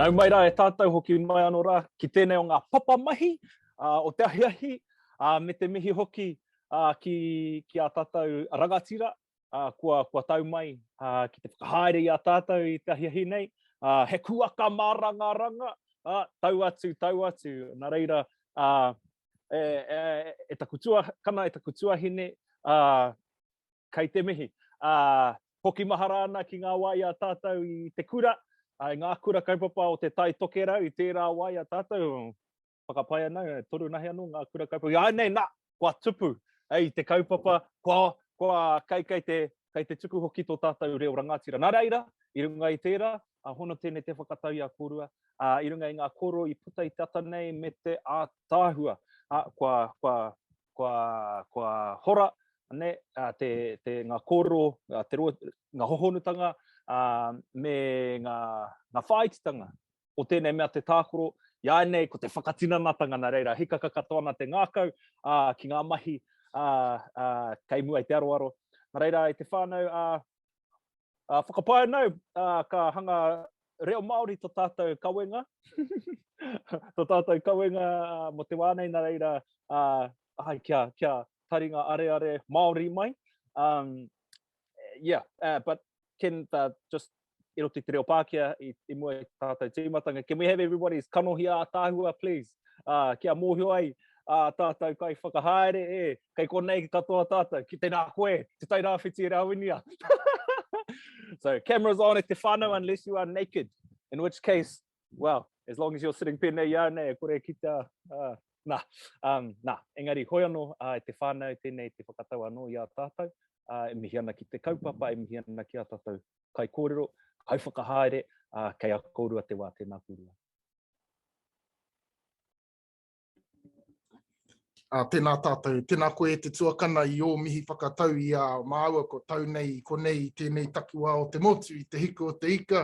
Nau mai rā e tātou hoki mai anō rā ki tēnei o ngā papa mahi o te ahiahi me te mihi hoki ki a tātou rangatira kua tau mai ki te whakahaere i a tātou i te ahiahi nei. He kuaka mā ranga, tau atu. Nā reira, e takutua, kana e takutua hine, kei te mihi. Hoki mahara ana ki ngā wai a tātou i te kura, ngā kura kaupapa o te tai tokerau i tērā wai a tātou. Whakapai ana, toru nahi anō ngā kura kaupapa. Ia nei, nā, kua tupu, te kaupapa, kua kei te tuku hoki tō tātou reo rangatira. Nā reira, i runga i tērā, hono tēnei te whakatau i a korua, i runga i ngā koro i puta i tata nei me te ātāhua. Kua hora, ne, te ngā koro, ngā hohonutanga, me ngā whaititanga o tēnei mea te tākoro, ia nei, ko te whakatinanatanga nā reira, hikaka katoa ana te ngākau, ki ngā mahi, kei mua i te aroaro. Nā reira, i te whānau, whakapai anau, ka hanga reo Māori tō tātou kawenga, tō tātou kawenga mo te wānei, nā reira, kia taringa are Māori mai. But can just i roti te reo Pākehā i mua i tātou tīmatanga. Can we have everybody's kanohi a tāhua, please? Kia mōhio ai, tātou kai whakahaere, kei konei ki katoa tātou, ki tēnā koe, te tai rāwhiti e rāwinia. So, cameras on e te whānau unless you are naked, in which case, well, as long as you're sitting pēnei ia nei, kore ki tā, engari, hoi anō e te whānau tēnei te whakatau anō i a tātou, e mihi ana ki te kaupapa, e mihi ana ki a tātou kai kōrero, kai whakahaere, kei a kōrua te wā tēnā kūrua. Tēnā tātou, tēnā koe te tuakana i o mihi whakatau i a māua ko tau nei, ko nei tēnei takiwā o te motu, i te hiko o te ika,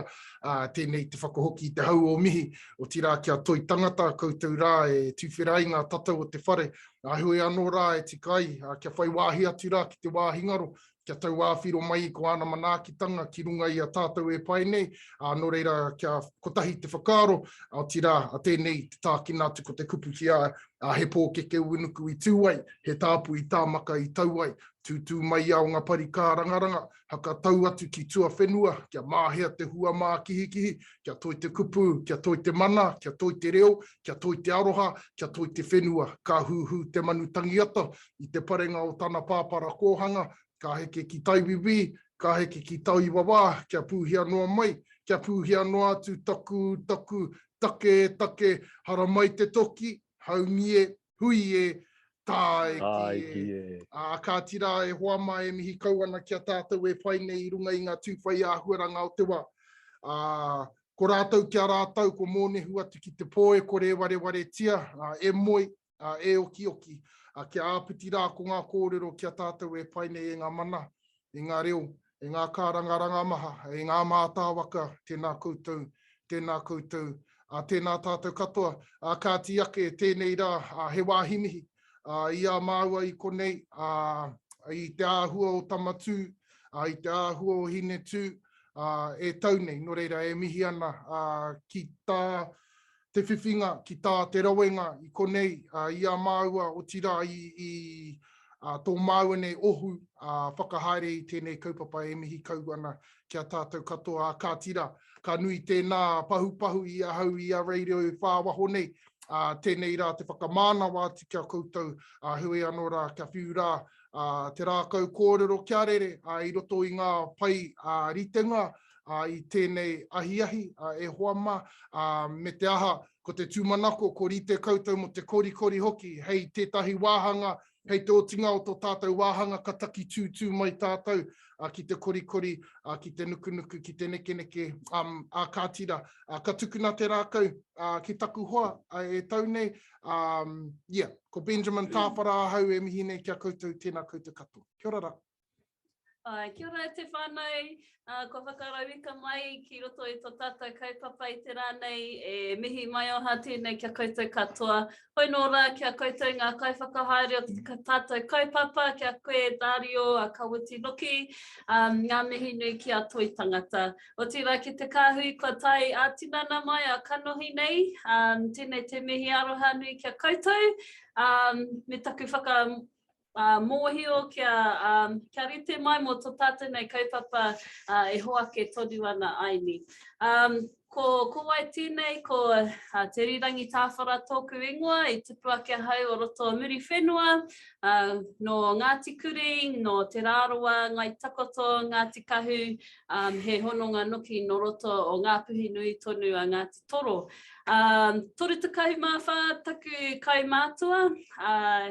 tēnei te whakahoki i te hau o mihi, o tira kia Toi Tangata, koutou rā e tuwhirai ngā tatau o te whare, hui anō rā e tikai, kia whai wāhi atu rā ki te wāhingaro, kia tau wāwhiro mai ko ana manaakitanga ki runga i a tātou e pai nei, nō reira kia kotahi te whakaaro, o tira a tēnei te tākina atu ko te kupu kia, he pōkeke uinuku i tūwai, he tāpu i tāmaka i tauai, tūtū mai au ngā pari kā rangaranga, haka tau atu ki tua whenua, kia māhea te hua mā kihikihi, kia toi te kupu, kia toi te mana, kia toi te reo, kia toi te aroha, kia toi te whenua, ka huhu te manu tangiata, i te parenga o tana pāpara kōhanga, ka heke ki taiwiwi, ka heke ki tauiwawa, kia pūhia noa mai, kia pūhia noa atu taku, take, hara mai te toki, haumie, hui e, tae ki e. Ka tira e hoa mai e mihi kauana kia tātou e pai nei i runga i ngā tūwhai āhuaranga o te wā. Ko rātou kia rātou, ko mōnehu atu ki te pōe, ko re ware tia, e moi, e oki. Kia āpiti rā ko ngā kōrero kia tātou e pai nei e ngā mana, e ngā reo, e ngā kārangaranga maha, e ngā mātāwaka, tēnā koutou, tēnā tātou katoa, ka tiake tēnei rā, he wāhi mihi, i a māua i konei, i te āhua o Tama Tū, i te āhua o Hine Tū, e tau nei, no reira e mihi ana, ki tā te whiwhinga, ki tā te rawenga i konei, i a māua o tira i tō māua nei ohu, whakahaere i tēnei kaupapa e mihi kauana kia tātou katoa ka tira. Ka nui tēnā pahu i a hau i a reireo i whāwaho nei, tēnei rā te whakamānawa atu kia koutou, hui anō rā kia whiu rā, te rākau kōrero kia rere, i roto i ngā pai ritenga, i tēnei ahiahi, e hoama, me te aha, ko te tūmanako, ko rite koutou mo te korikori hoki, hei tētahi wāhanga, hei te otinga o tō tātou wāhanga ka taki tū mai tātou, ki te korikori, ki te nukunuku, ki te nekeneke, ka tira, ka tukuna te rākau, ki taku hoa, e tau nei, ko Benjamin Tāwhara hau e mihi nei kia koutou, tēnā koutou katoa. Kia ora rā. Kia ora te whānau, ko whakarauika mai ki roto i tō tātou kaupapa i te rānei, e mihi mai oha tēnei kia koutou katoa. Hoi nō rā kia koutou ngā kaiwhakahaere o te tātou kaupapa, kia koe Dario, a Kawiti Loki, ngā mihi nui ki a Toi Tangata. O tira ki te kāhui ko tai ātinana mai a kanohi nei, tēnei te mihi aroha nui kia koutou, me taku mōhio kia rite mai mō tō tātou nei kaupapa e hoake tonu ana aini. Ko wai tēnei, ko te Irirangi Tāwhara tōku ingoa, i tupu ake hau o roto muri whenua, no Ngāti Kuri, no Te Rāroa, Ngai Takoto, Ngāti Kahu, he hononga nuki no roto o ngā puhi nui tonu a Ngāti Toro. Tore te kaumawha taku kaumātua,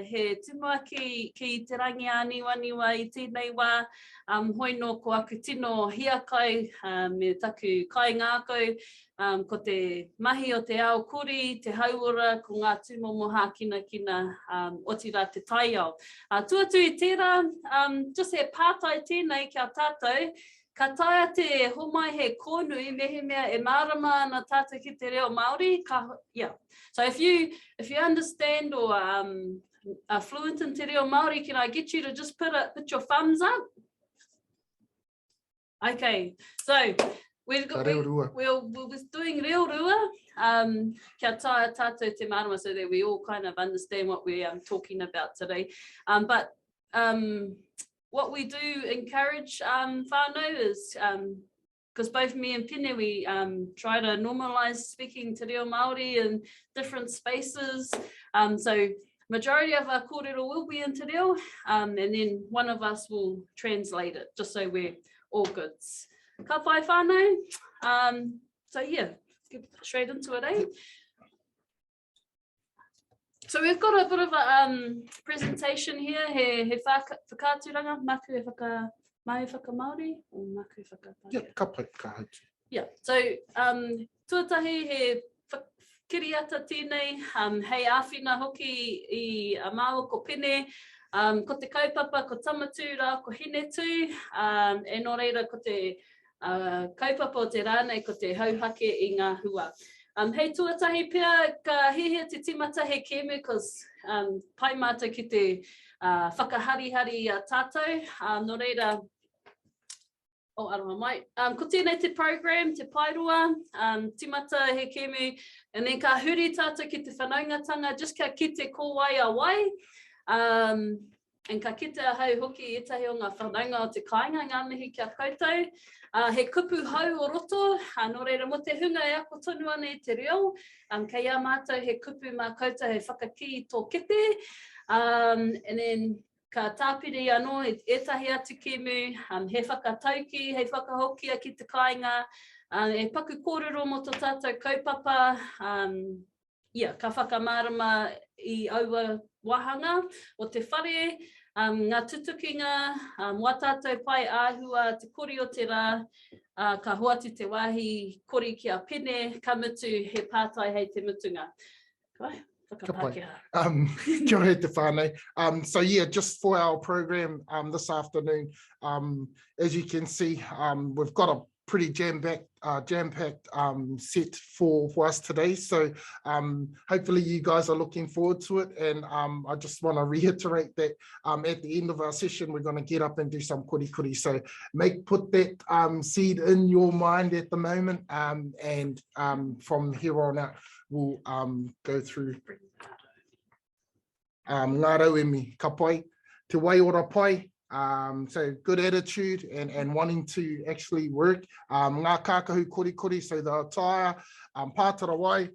he tumua ki te rangi aniwaniwa i tēnei wā, hoi no ko aku tino hia kai, me taku kai ngākau, ko te mahi o te ao kuri, te hauora, ko ngā tūmomo hākina o tira te taiao. Tuatu i tērā, just he pātai tēnei kia tātou, ka taia te homai he kōnui, mehe mea e mārama ana tātou ki te reo Māori. Yeah. So if you understand or are fluent in te reo Māori, can I get you to just put your thumbs up? Okay, so we was doing reo rua, kia taia tātou te mārama, so that we all kind of understand what we are talking about today. But what we do encourage whānau is, because both me and Pene, we try to normalise speaking te reo Māori in different spaces. So majority of our kōrero will be in te reo, and then one of us will translate it, just so we're all good. Ka pai whānau. So yeah, let's get straight into it, eh? So we've got a bit of a presentation here. He whakāturanga, maku e mahi whakamāori, or maku whakapārea? Yeah, ka pai, ka hautu. Yeah, so tuatahi he kiriata tēnei, hei āwhina hoki i a māua ko Pene, ko te kaupapa, ko Tama Tū rā, ko Hine Tū, e nō reira ko te kaupapa o te rānei, ko te hauhake i ngā hua. Hei tuatahi pia ka hihia te timata he kēmu, because pai mātou ki te whakaharihari a tātou. Nō reira, aroha mai. Ko tēnei te program, te pairua, timata he kēmu, and then ka huri tātou ki te whanaungatanga, just kia kite ko wai a wai. And ka kite a hau hoki etahi o ngā whanaunga o te kāinga, ngā mihi kia koutou. He kupu hau o roto, nō reira mo te hunga e ako tonu ana i te reo, kei a mātou he kupu mā koutou he whakaki tō kete, and then ka tāpiri anō e etahi atu kēmu, he whakatauki, he whakahokia ki te kāinga, e paku kōrero mo tō tātou kaupapa, ka whakamārama i aua wahanga o te whare, ngā tutukinga, wā tātou pai āhua, te kori o te rā, ka hoatu te wāhi kori ki a Pene, ka mutu he pātai hei te mutunga. Kai, whakapākehā. Kia ora te whānau. So yeah, just for our program this afternoon, as you can see, we've got a pretty jam-packed set for us today. So hopefully you guys are looking forward to it. And I just want to reiterate that at the end of our session, we're going to get up and do some kuri. So put that seed in your mind at the moment. And from here on out, we'll go through. Ngā rauemi, ka pai, te wai ora pai. So good attitude and wanting to actually work. Ngā kākahu kori, so the attire, pātara wai,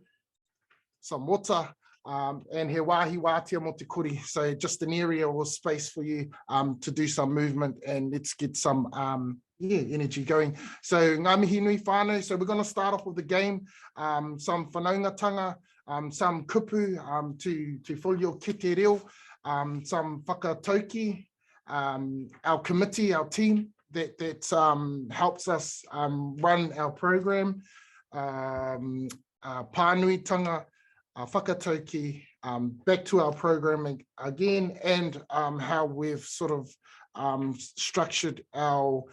some water, and he wāhi wātia mo te kori. So just an area or space for you to do some movement, and let's get some energy going. So ngā mihi nui whānau. So we're going to start off with the game, some whanaungatanga, some kupu to wholio ki te reo, some whakatauki, our committee, our team that helps us run our program, pānuitanga, whakatauki, back to our programming again, and how we've sort of structured our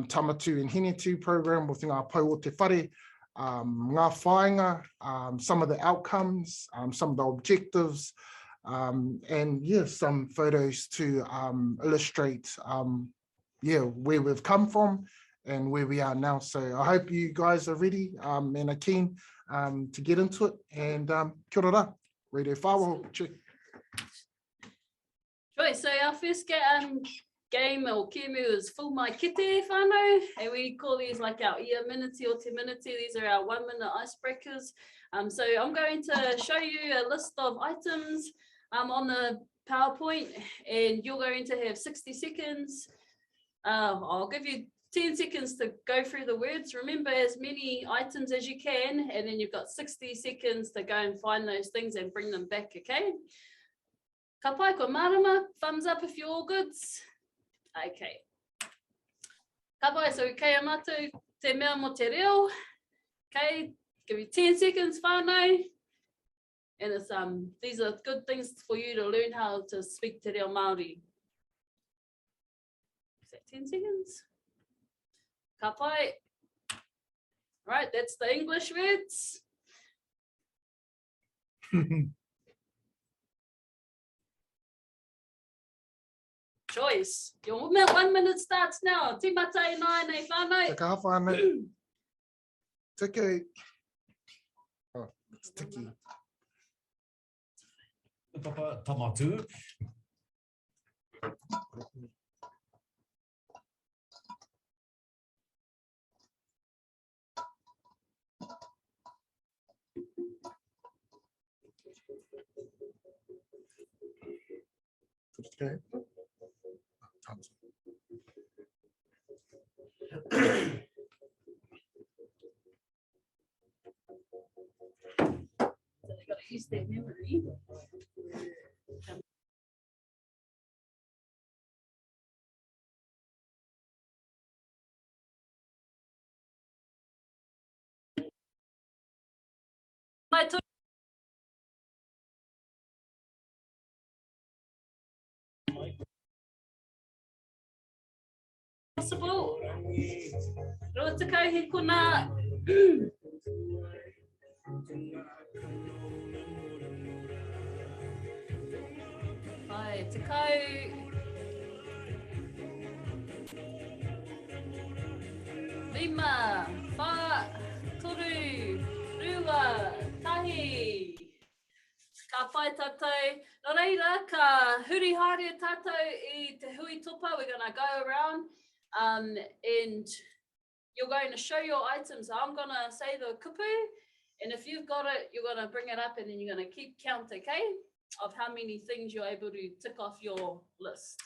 Tama Tū and Hine Tū program with ngā pau o te whare, ngā whāinga, some of the outcomes, some of the objectives, and yeah, some photos to illustrate where we've come from and where we are now. So I hope you guys are ready and are keen to get into it. And kia ora, rere whāwaho, check. Joy, so our first game or kemu is full mai kite whānau, and we call these like our ia minute or te minute. These are our 1 minute icebreakers. So I'm going to show you a list of items on the PowerPoint, and you're going to have 60 seconds. I'll give you 10 seconds to go through the words. Remember as many items as you can, and then you've got 60 seconds to go and find those things and bring them back, okay? Ka pai ko marama, thumbs up if you're all good. Okay. Ka pai, so kei amatu te mea mo te reo. Okay, give you 10 seconds whānau. And it's, these are good things for you to learn how to speak te reo Māori. Is that 10 seconds? Ka pai. Right, that's the English words. Choice. Your 1 minute starts now. Timatai nai nei whānau. Te kaha whānau. Tiki. Oh, it's tiki. Papa, Tama Tū. Okay. So they got to use their memory. Possible. Roa te kau he kuna. Ai, te kau. Lima, wha, toru, rua, tahi. Ka pai tātou. Nō reira, ka huri haere tātou I te hui topa. We're going to go around and you're going to show your items. I'm going to say the kupu, and if you've got it, you're going to bring it up and then you're going to keep count, okay, of how many things you're able to tick off your list.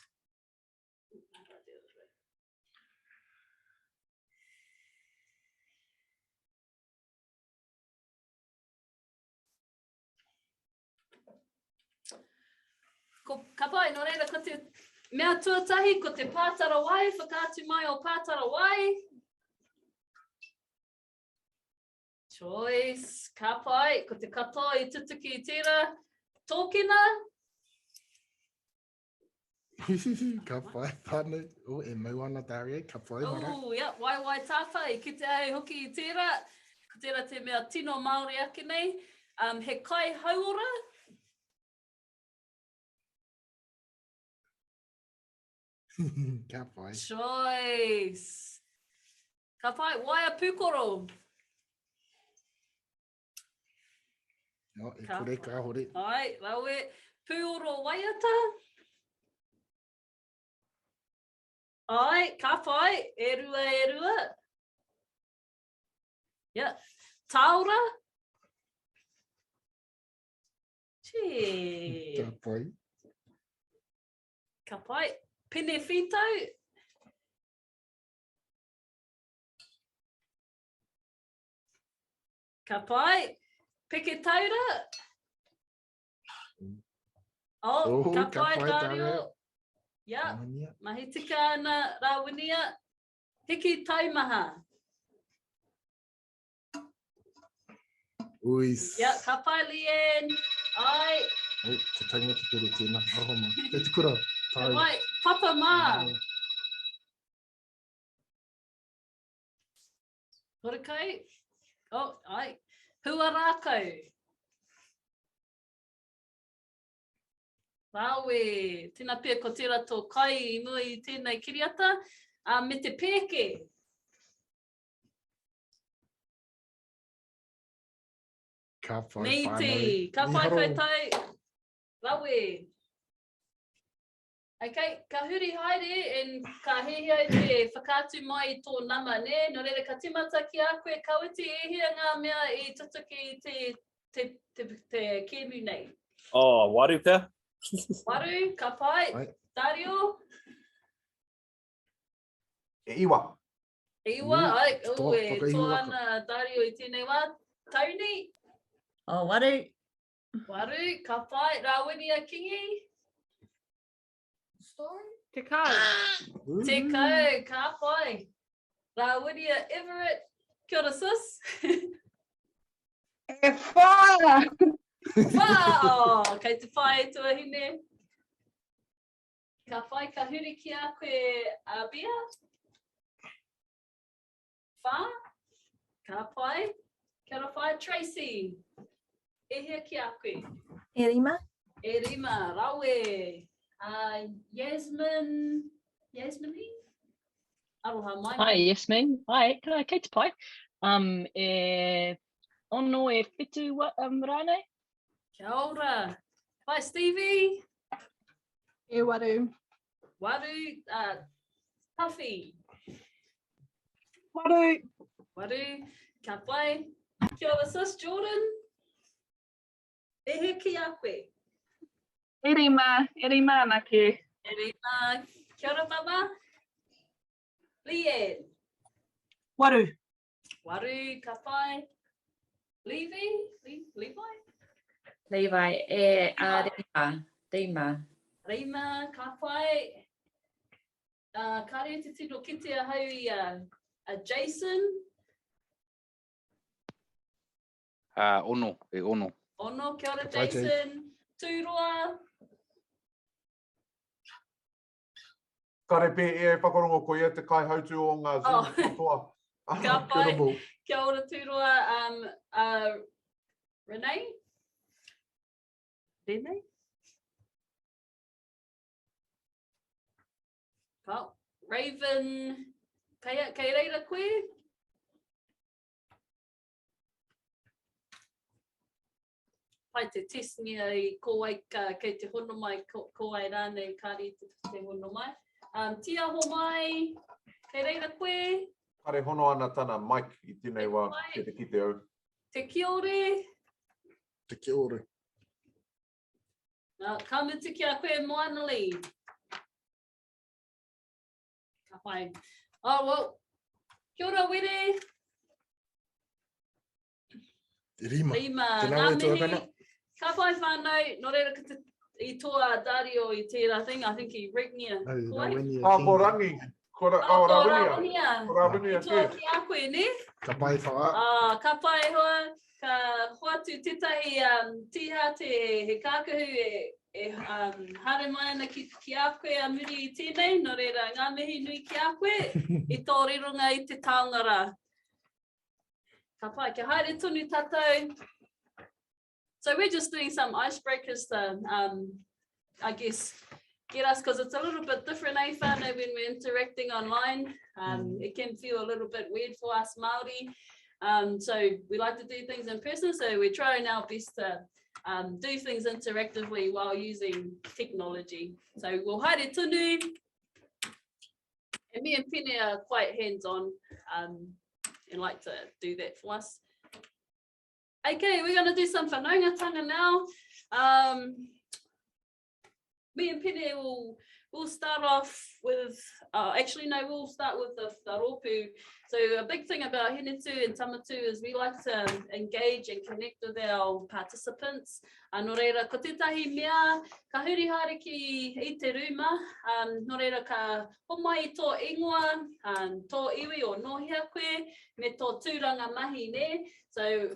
Ka pai, nō reira, ko te mea tuatahi, ko te pātara wai, whakaatu mai o pātara wai. Choice, ka pai, ko te katoa I tutuki I tērā. Tōkina. Ka pai, pānei. O, e mau ana tāre, ka pai, mara. Oh, yeah, wai tāwhai, ki te ai hoki I tērā. Ko tērā te mea tino Māori ake nei. He kai hauora. Ka pai. Choice. Ka pai, waia pūkoro. No, e kore ka hore. Ai, raue, pūoro waiata. Ai, ka pai, e rua. Yeah. Taura. Gee. Ka pai. Ka pai. Pene whitau. Ka pai. Peke taura. Oh, ka pai tārio. Yeah, mahi tika ana rāwinia. Hiki taimaha. Uis. Yeah, ka pai Leanne. Ai. Oh, te tangata pere tēnā. Ahoma. Kei te kura. Right, Papa Ma. Horakai. Oh, ai. Huarākau. Rawe, tēnā pia ko tērā tō kai I mua I tēnei kiriata. Me te pēke. Ka whai Nei whānau. te, ka whai Niharo. koutou. Rawe. Okay, ka huri haere and ka hehia te whakātu mai I tō nama, ne? No reira ka timata ki a koe, ka witi e hia ngā mea I tutuki te kēmu nei. Oh, waru pia. Waru, ka pai, Ai. Dario, E iwa. Iwa, ai, Tō, e whakaihu tō waka. ana Dario I tēnei wā. Tony, Oh, waru. waru, ka pai, Rawini a Kingi. Te kau. Te kau, ka pai. Rawini a Everett, kia ora sis. E whā! Wow, kei te whae tuahine. Ka whae ka huri ki a koe a Bea. Wha, ka whae. Kia ora whae Tracy. E hea ki a koe. E rima? E rima, rawe. Yasmin he? Aroha mai. Hi, Yasmin. Hi, kei te pai. Ono e whitu rānei. Kia ora. Hi, Stevie. E waru. Waru, Puffy. Waru. Waru, ka pai. Kia ora sis, Jordan. E he ki a koe. E rima na ke. E rima, kia ora mama. Leanne. Waru. Waru, ka pai. Levi? Levi, Rima. Rima, ka pai. Kare te tino kite a hau I a Jason. Ono. Ono, kia ora Ka pai, Jason. Tūroa. Karepe e whakarongo ko ia te kai hautu o ngā Oh. Zoom katoa. Ka pai. Beautiful. Kia ora tūroa. Renee? Renee? Oh, Raven. Kei reira koe? Pai te tisngia I ko ai kei te hono mai, ko ai rānei kāri te hono mai. Tia ho mai, kei reira koe? Kare hono ana tana Mike I tēnei wā Mike. ki te kite au. Te kiore? Te kia ora. Ka mutu ki a koe Moana Lee. Ka pai. Oh, well, kia ora were. Te rima. Rima, Tēnā ngā e tuakana. mihi. Ka pai whānau, no reira ka te I toa Dario I tērā thing, I think I Rignia. Au, Koe? Rawini a Ko Kingi. rangi. Ko Oh, Rawinia. Ko Rawinia I toa ke. ki a koe, ne? Ka pai whaā. Ka pai hoa, ka hoatu tētahi tiha he kākahu hare mai ana ki a koe a muri I tēnei, no reira ngā mihi nui ki a koe, I tō rirunga I te taongara. Ka pai, kia haere tonu tātou. So we're just doing some icebreakers to, I guess, get us, because it's a little bit different, whānau, when we're interacting online. It can feel a little bit weird for us Māori. So we like to do things in person, so we're trying our best to do things interactively while using technology. So we'll haere tonu. And me and Pene are quite hands-on and like to do that for us. Okay, we're going to do some whanaungatanga now. Me and Pene we'll start off with, we'll start with the wharopu. So a big thing about Hine Tū and Tama Tū is we like to engage and connect with our participants. No reira, ko tētahi mea, ka huri haere ki I te ruma, no reira ka homai I tō ingoa, tō iwi o nohia koe, me tō tūranga mahi ne. So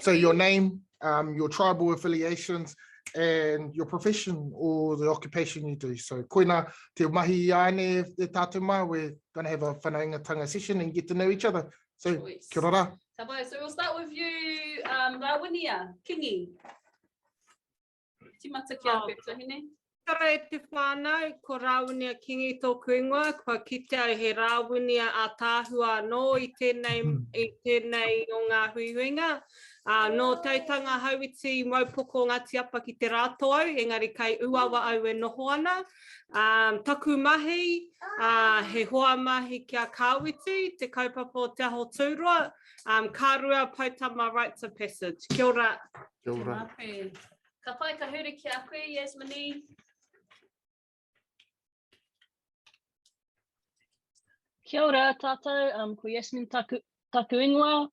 So your name, your tribal affiliations, and your profession or the occupation you do. So koina te mahi ane e tātou mā, we're going to have a whanaungatanga session and get to know each other. So kia ora. So we'll start with you, Rawinia, Kingi. Timata ki a koe Tuhine. Tara e te whānau, ko Rawinia Kingi tōku ingoa, kua kitea he Rawinia a tāhua no i tēnei o ngā huihuinga. No tautanga hauiti maupoko Ngāti Apa ki te rātou au, engari kai uawa au e noho ana. Taku mahi, he hoa mahi kia kāwiti, te kaupapa o te aho tūroa, kārua Pautama rites of passage. Kia ora. Kia ora. Ka pai ka huri ki a koe, Yasmini. Kia ora tātou, ko Yasmin taku ingoa,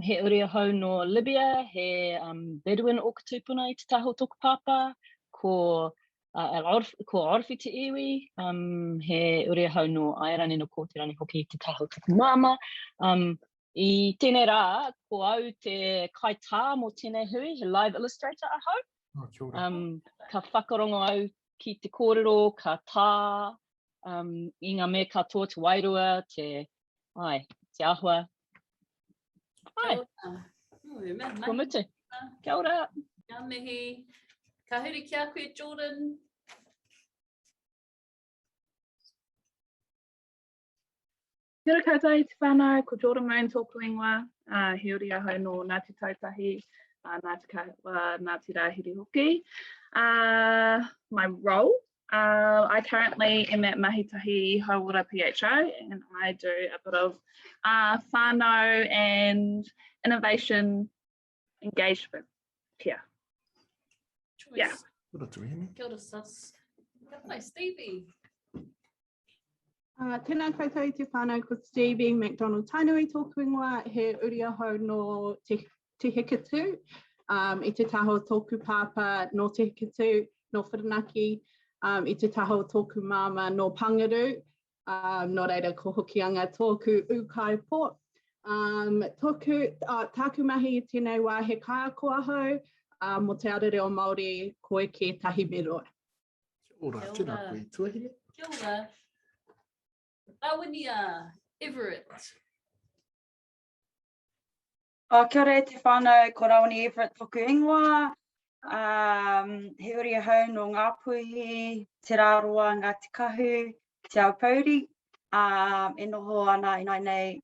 he uri ahau no Libya, he Bedouin o ka tūpuna I te taho tōku pāpā, ko Orfi te iwi, he uri ahau no Irirangi no Kōtirani hoki te taho tōku māma. I tēnei rā, ko au te kaitā mō tēnei hui, he live illustrator ahau. Ka whakarongo au ki te kōrero, ka tā, I ngā mea katoa te wairua, te ahua. Ai, ko mutu. Kia ora. Ngā mihi. Ka huri ki a koe, Jordan. Kia ora koutou I te whānau, ko Jordan Moan tōku ingoa, he uri ahau no Ngāti Tautahi, Ngāti Kaua, Ngāti Rāhiri hoki. My role, I currently am at Mahitahi Hauora PHO and I do a bit of whānau and innovation engagement here. Yeah. Kia ora sus. Kia pai, Stevie. Tēnā koutou I te whānau ko Stevie McDonald Tainui tōku ingoa, he uri ahau no te Hine Tū, I te taho tōku pāpā no te Hine Tū, no Whirinaki, I te taho tōku māma no Pangaru, no reira ko hokianga tōku ukai port. Tāku mahi I tēnei wā he kaiako ahau, mo te arere o Māori koe ke tahi meroa. Kia ora, tēnā koe tuahine. Kia ora. Rawinia, Everett. Kia ora e te whānau, ko Rawinia Everett tōku ingoa. He uri ahau no ngā puhi, te rāroa, Ngāti Kahu, te Aupauri, e noho ana I nei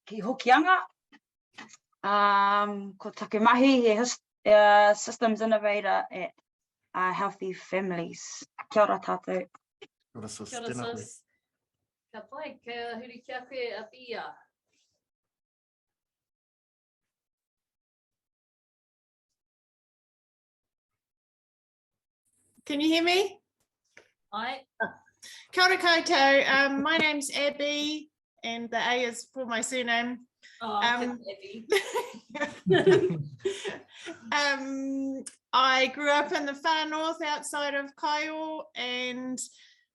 ki hokianga. Ko taku mahi, he systems innovator at Healthy Families. Kia ora tātou. Kia ora sis, Kia ora tēnā koe. sis. Ka pai, ka huri ki a koe a Pia. Can you hear me? Ai. Kia ora koutou. My name's Abby, and the A is for my surname. Abby. I grew up in the far north outside of Kaiō, and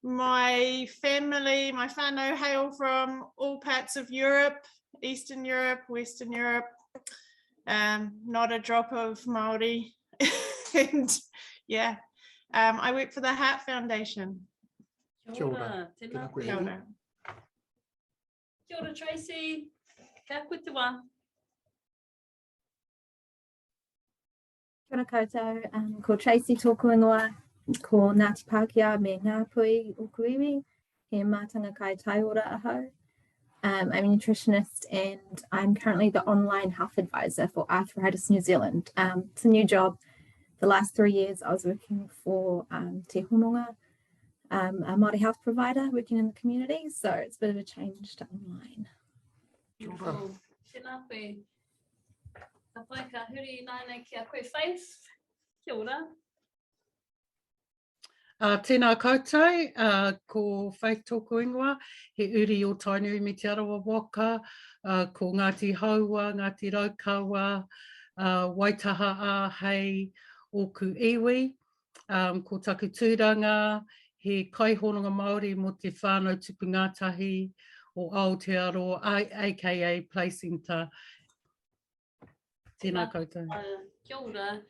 my family, my whānau hail from all parts of Europe, Eastern Europe, Western Europe, not a drop of Māori. And yeah, I work for the Heart Foundation. Kia ora. Tēnā koe. Kia ora. Kia ora, Tracy. Kia koe te wā. Kia ora koutou, ko Tracy tōku ingoa, ko Ngāti Pākehā me ngā pui o kuiwi, he mātanga kai taiora ahau. I'm a nutritionist and I'm currently the online health advisor for Arthritis New Zealand. It's a new job. The last 3 years I was working for Te Hononga, a Māori health provider working in the community, so it's a bit of a change to online. Beautiful. Tēnā koe. Ka pai ka huri nāna ki a koe Faith. Kia ora. Tēnā koutou, ko Faith tōku ingoa, he uri o Tainui me te arawa waka, ko Ngāti Haua, Ngāti Raukawa, Waitaha hei oku iwi, ko taku tūranga, he kaihononga Māori mo te whānau tupu ngātahi o Aotearoa, aka placenta. Tēnā koutou. Kia ora.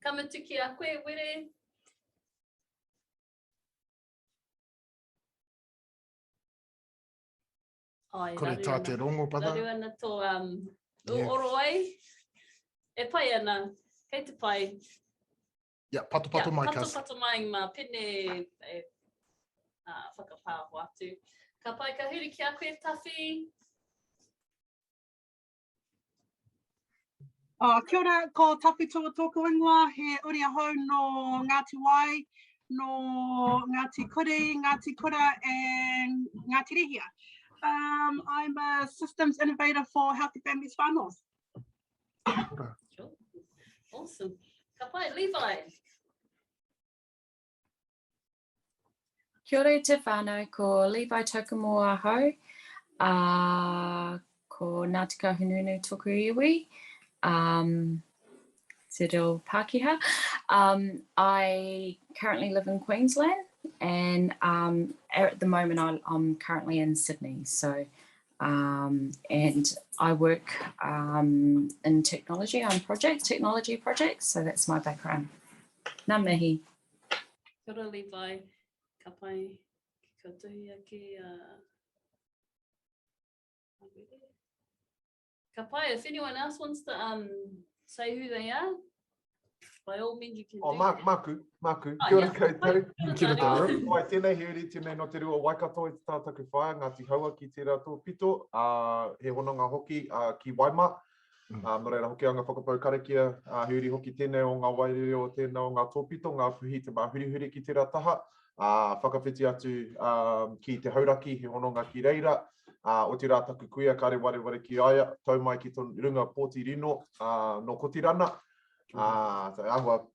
Kamatuki a koe, were. Kore tā te rongo pada. Raru ana tō oro ai. E pai ana, kei te pai. Pato mai kas. Pato mai ma pene whakapāho atu. Ka pai ka huri ki a koe tawhi. Kia ora, ko Tawhi Tū tōku ingoa, he uri ahau no Ngāti Wai, no Ngāti Kore, Ngāti Kura, and Ngāti Rehia. I'm a systems innovator for Healthy Families whānau. Sure. Awesome. Ka pai, Levi. Kia ora te whānau, ko Levi Tokumoa hau, ko Ngāti Kahununu tōku iwi, Te Reo Pākehā. I currently live in Queensland, and at the moment I'm currently in Sydney. So, and I work in technology on technology projects. So that's my background. Ngā mihi. Kia ora, Levi. Ka pai ki koutuhi ake. Ka pai, if anyone else wants to say who they are, by all means you can do that. Māku. Kia ora koutou. Kia ora. Wai tēnei he uri tēnei no te rua Waikato i te tātaku whaia, Ngāti Haua ki te rātou pito. He hononga hoki ki Waima. No reira hoki anga whakapau karakia. He uri hoki tēnei o ngā wairere o tēnei o ngā tōpito, ngā puhi te mahurihuri ki te rataha. Whakawhiti atu ki te hauraki, he hononga ki reira. O te rā taku kuia, kare ware ki aia, tau mai ki tō runga pōti rino no Kotirana. So awa,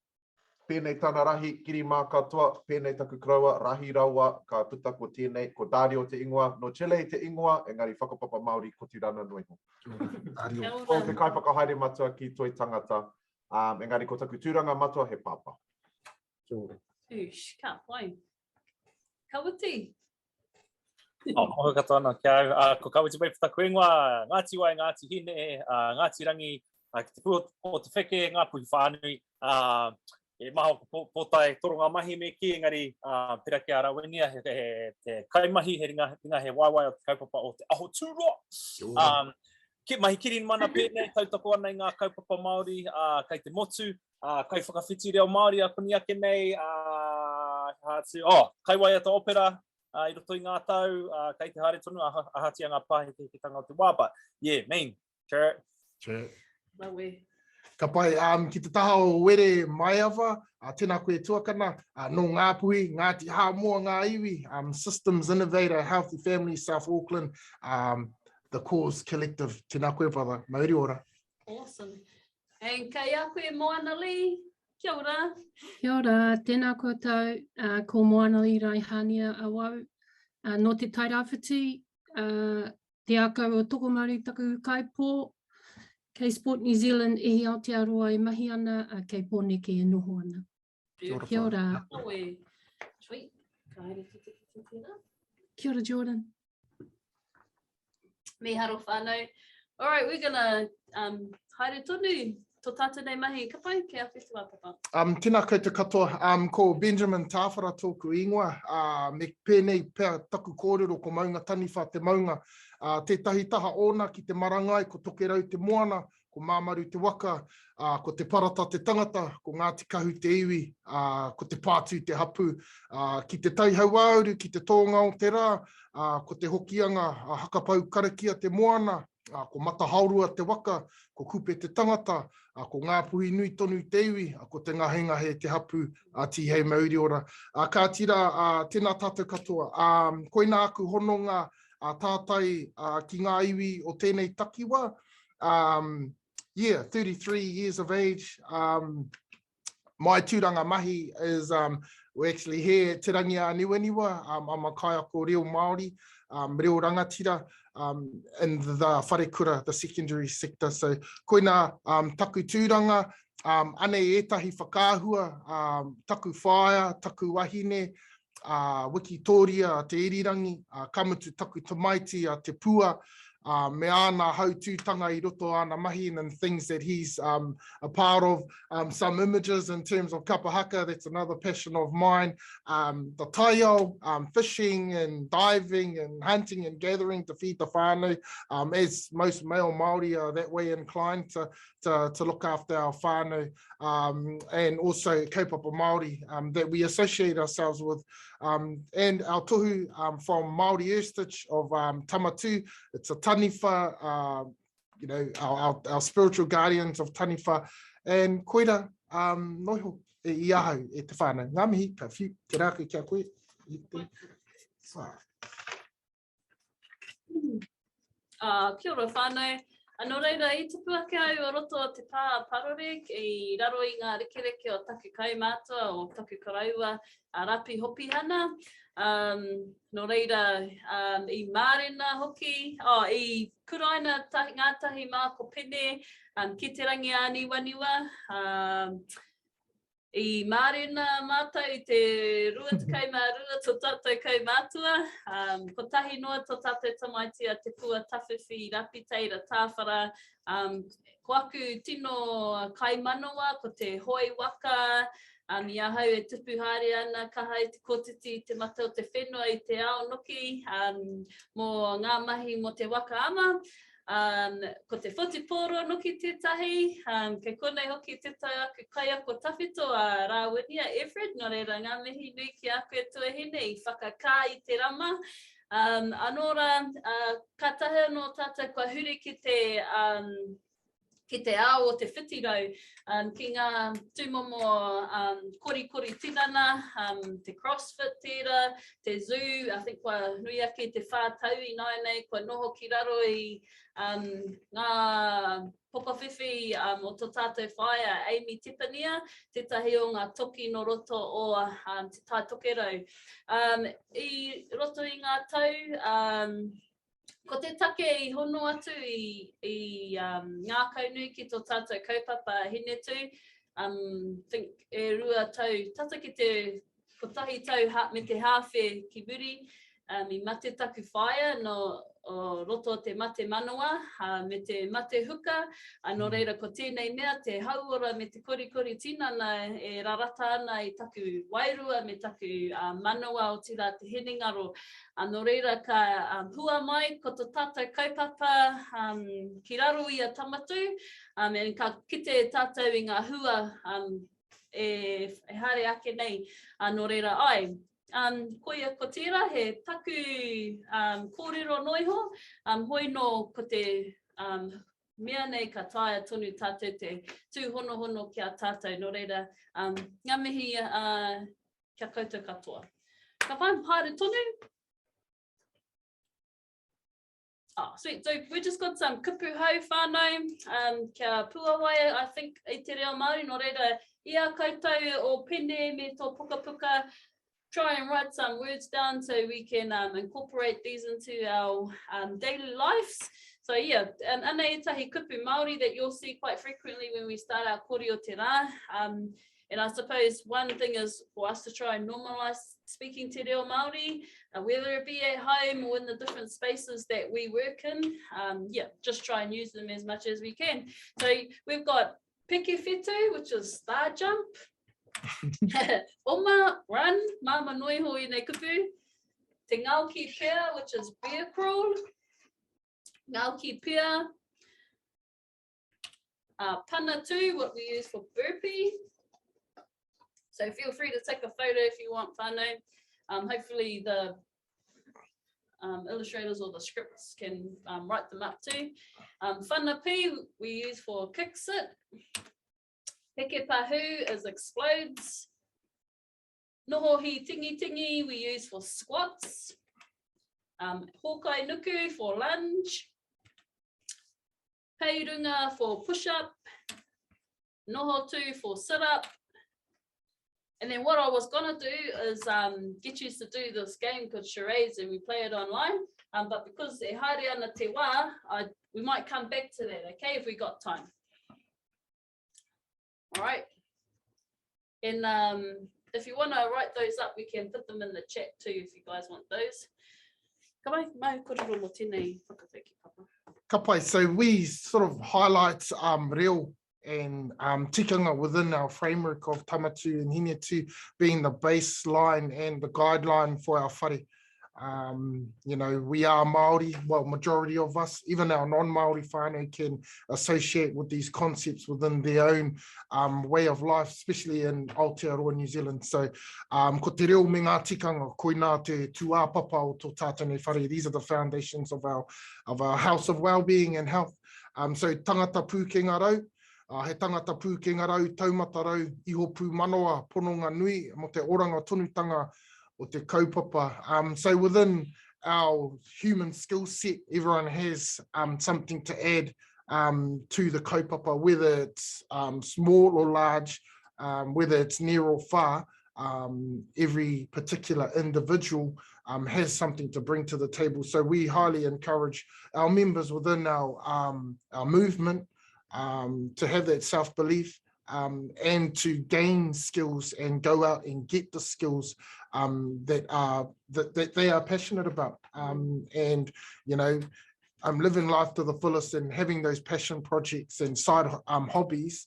pēnei tāna rahi, kiri mā katoa, pēnei taku kraua, rahi raua, ka puta ko tēnei, ko tāri o te ingoa, no Chile te ingoa, engari whakapapa Māori Kotirana noi ho. O te kai whakahaere matua ki Toi Tangata, engari ko taku tūranga matua he pāpā. Ka pai. Kawati. Moho katoa ana, kia ko kawati pai pita koengoa, Ngāti Wai, Ngāti Hine, Ngāti Rangi, ki te pū o te wheke, ngā puhi whānui, e maho po tai toronga mahi me ki, engari pera ki a rawenia, he te kaimahi, he ringa he waiwai o te kaupapa o te aho tūroa. Ki mahi kirin mana pēnei, tautoko ana i ngā kaupapa Māori, kai te motu, kai whakawhiti reo Māori a koni ake nei, kai wai ata opera, I roto i ngā tau, kai te haere tonu, ahatia ngā pāhe ki tanga o te wā, but yeah, main, sure. Ka pai, ki te taha o were mai awa, tēnā koe tuakana, no ngā puhi, Ngāti Hāmoa ngā iwi, Systems Innovator, Healthy Family, South Auckland, the Cause Collective, tēnā koe brother, mauri ora. Awesome. And kai a koe Moana Lee, kia ora. Kia ora, tēnā koutou, ko Moana Lee Raihania awau, no te tairawhiti, te akau o toko Māori taku kaipō, kei Sport New Zealand e Aotearoa e mahi ana, kei Pōneke e noho ana. Kia ora. Sweet. Ka haere te tēnā. Kia ora, Jordan. Me haro whānau. All right, we're gonna haere tonu. Tō tātou nei mahi, ka pai, ke a whetua papa. Tēnā koutou katoa, ko Benjamin Tāwhara tōku ingoa, me pēnei pēr taku kōrero ko maunga taniwha te maunga. Tētahi taha ona ki te marangai, ko tokerau te moana, ko māmaru te waka, ko te parata te tangata, ko Ngāti Kahu te iwi, ko te pātū te hapu, ki te taihauauru, ki te tōnga o te rā, ko te hokianga, hakapau karakia te moana, ko mata haurua te waka, ko kupe te tangata, ko ngā puhi nui tonu te iwi, ko te ngahenga he te hapu, tihei mauri ora. Ka tira, tēnā tātou katoa, koina aku hononga tātai ki ngā iwi o tēnei takiwa. Yeah, 33 years of age. My tūranga mahi is, we're actually here Te Rangi a Niweniwa. I'm a kaiako reo Māori, reo rangatira, in the wharekura, the secondary sector. So koina taku tūranga, anei etahi whakāhua, taku whaia, taku wahine, Wikitoria, te Irirangi, Kamatu taku tamaiti, te Pua, me ana hautūtanga I roto ana mahi and things that he's a part of. Some images in terms of kapahaka, that's another passion of mine. The taiao, fishing and diving and hunting and gathering to feed the whānau, as most male Māori are that way inclined to look after our whānau, and also kaupapa Māori that we associate ourselves with. And our tohu from Māori heritage of Tama Tū, it's a taniwha, you know, our spiritual guardians of taniwha. And koira, noiho, I ahau, e te whānau. Ngā mihi, ka whiu, te rāke kia koe. Kia ora whānau. Anō reira, I tupu ake au o roto o te pā parore I raro I ngā rekereke o taku kaumātua o taku karaua a rapi hopi hana. Nō reira, I mārena hoki, I kuraina ngā tahi mā ko pene, ki te rangi a niwaniwa. I mārena mātou I te rua te kaumārua tō tātou kaumātua. Ko tahi noa tō tātou tamaitia te pua tawhiwhi rapi teira tāwhara. Ko aku tino kaimanoa ko te hoi waka. I ahau e tupu haere ana kahai te kōtiti te mata o te whenua I te ao noki. Mō ngā mahi mo te waka ama. Ko te whotiporo noki tētahi, kei konei hoki tētai aku kai ako tawhito a Rāwinia Everett, nō reira ngā mihi nui ki aku e tuahine I whakakā I te rama. Anōra, ka tahe anō tātou kua huri ki te ao o te whitirau, ki ngā tūmomo kori tinana, te CrossFit tērā, te zoo, I think kua nui ake te whātau I nei, kua noho ki raro I ngā pokawhiwhi o tō tātou whaia, Amy Tipania, tētahi o ngā toki no roto o te tai tokerau. I roto I ngā tau, ko te take I hono atu I ngā kaunui ki tō tātou kaupapa Hine Tū. Think e rua tau, tata ki te kotahi tau me te hawhe ki muri, I mate taku whaia no o roto o te mate manoa, me te mate huka, anō reira ko tēnei mea te hauora me te kori tinana e rarata ana I taku wairua me taku manoa o tira te henengaro. Anō reira ka hua mai ko tō tātou kaupapa ki raro I a Tama Tū, and ka kite tātou I ngā hua e hare ake nei, anō reira ai. Koia ko tira he taku kōrero noiho, hoi no ko te mea nei ka taia tonu tātou te tūhono ki a tātou, no reira, ngā mihi kia koutou katoa. Ka whai haere tonu? Sweet, so we just got some kupu hau whānau, kia puawaia, I think, I te reo Māori, no reira, ia koutou o pene me tō puka, try and write some words down so we can incorporate these into our daily lives. So yeah, and anei tahi kupu Māori that you'll see quite frequently when we start our kori o te rā. And I suppose one thing is for us to try and normalise speaking te reo Māori, whether it be at home or in the different spaces that we work in. Yeah, just try and use them as much as we can. So we've got peke whetu, which is star jump. Oma, run, mama noiho I nei kupu. Te ngauki pia, which is bear crawl. Ngauki pia. Pana tū, what we use for burpee. So feel free to take a photo if you want, whānau. Hopefully the illustrators or the scripts can write them up too. Whanapi, we use for kick sit. Heke pahu is explodes. Nohohi tingi, we use for squats. Hokai nuku for lunge. Peirunga for push up. Noho tū for sit up. And then what I was gonna do is get you to do this game called charades, and we play it online. But because e haere ana te wā, we might come back to that, okay, if we got time. All right. And if you want to write those up, we can put them in the chat too if you guys want those. Ka mai korero mo tēnei whakateki papa. Ka pai, so we sort of highlight reo and tikanga within our framework of Tama Tū and Hine Tū being the baseline and the guideline for our whare. You know, we are Māori, well, majority of us, even our non-Māori whānau can associate with these concepts within their own way of life, especially in Aotearoa, New Zealand. So, ko te reo me ngā tikanga, koina te tūāpapa o tō tātou nei whare. These are the foundations of our house of well-being and health. So, tangata pū ke ngā rau, he tangata pū ke ngā rau, taumata rau, iho pū manoa, pononga nui, mo te oranga tonutanga, o te kaupapa. So within our human skill set, everyone has something to add to the kaupapa, whether it's small or large, whether it's near or far. Every particular individual has something to bring to the table. So we highly encourage our members within our movement to have that self-belief, and to gain skills and go out and get the skills that they are passionate about. And, you know, living life to the fullest and having those passion projects and side hobbies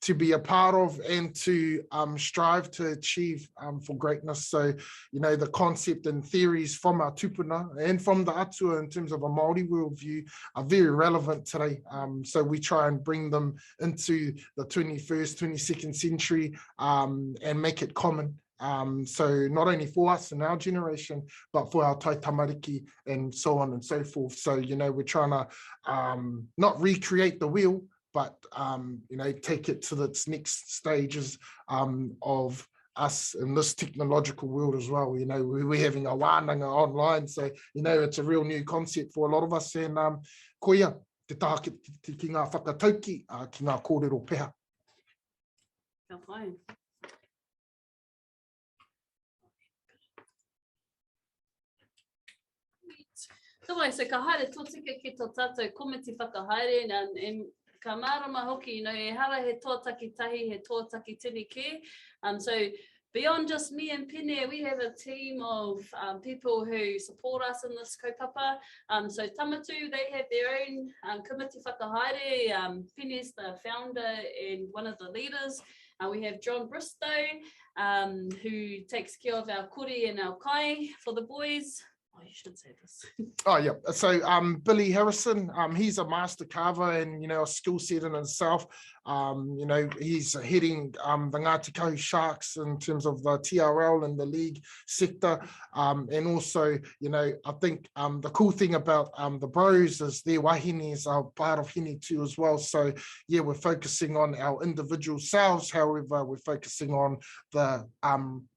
to be a part of and to strive to achieve for greatness. So, you know, the concept and theories from our tupuna and from the atua in terms of a Māori worldview are very relevant today. So we try and bring them into the 21st, 22nd century and make it common. So not only for us in our generation, but for our tai tamariki and so on and so forth. So, you know, we're trying to not recreate the wheel, but, you know, take it to its next stages of us in this technological world as well. You know, we're having a wānanga online, so, you know, it's a real new concept for a lot of us. And koia, te taha ki ngā whakatauki, ki ngā kōrero peha. Ka pai. So ka haere tōtika ki tō tātou komiti whakahaere and ka mārama hoki, you know, e hara he tōtaki tahi, he tōtaki tini ki. So beyond just me and Pene, we have a team of people who support us in this kaupapa. So Tama Tū, they have their own komiti whakahaere. Pene's the founder and one of the leaders. We have John Bristow, who takes care of our kore and our kai for the boys. Oh, you should say this. Oh, yeah. So Billy Harrison, he's a master carver and, you know, a skill set in himself. You know, he's heading the Ngāti Kahu Sharks in terms of the TRL and the league sector. And also, you know, I think the cool thing about the bros is their wahines are part of Hine Tū as well. So, yeah, we're focusing on our individual selves. However, we're focusing on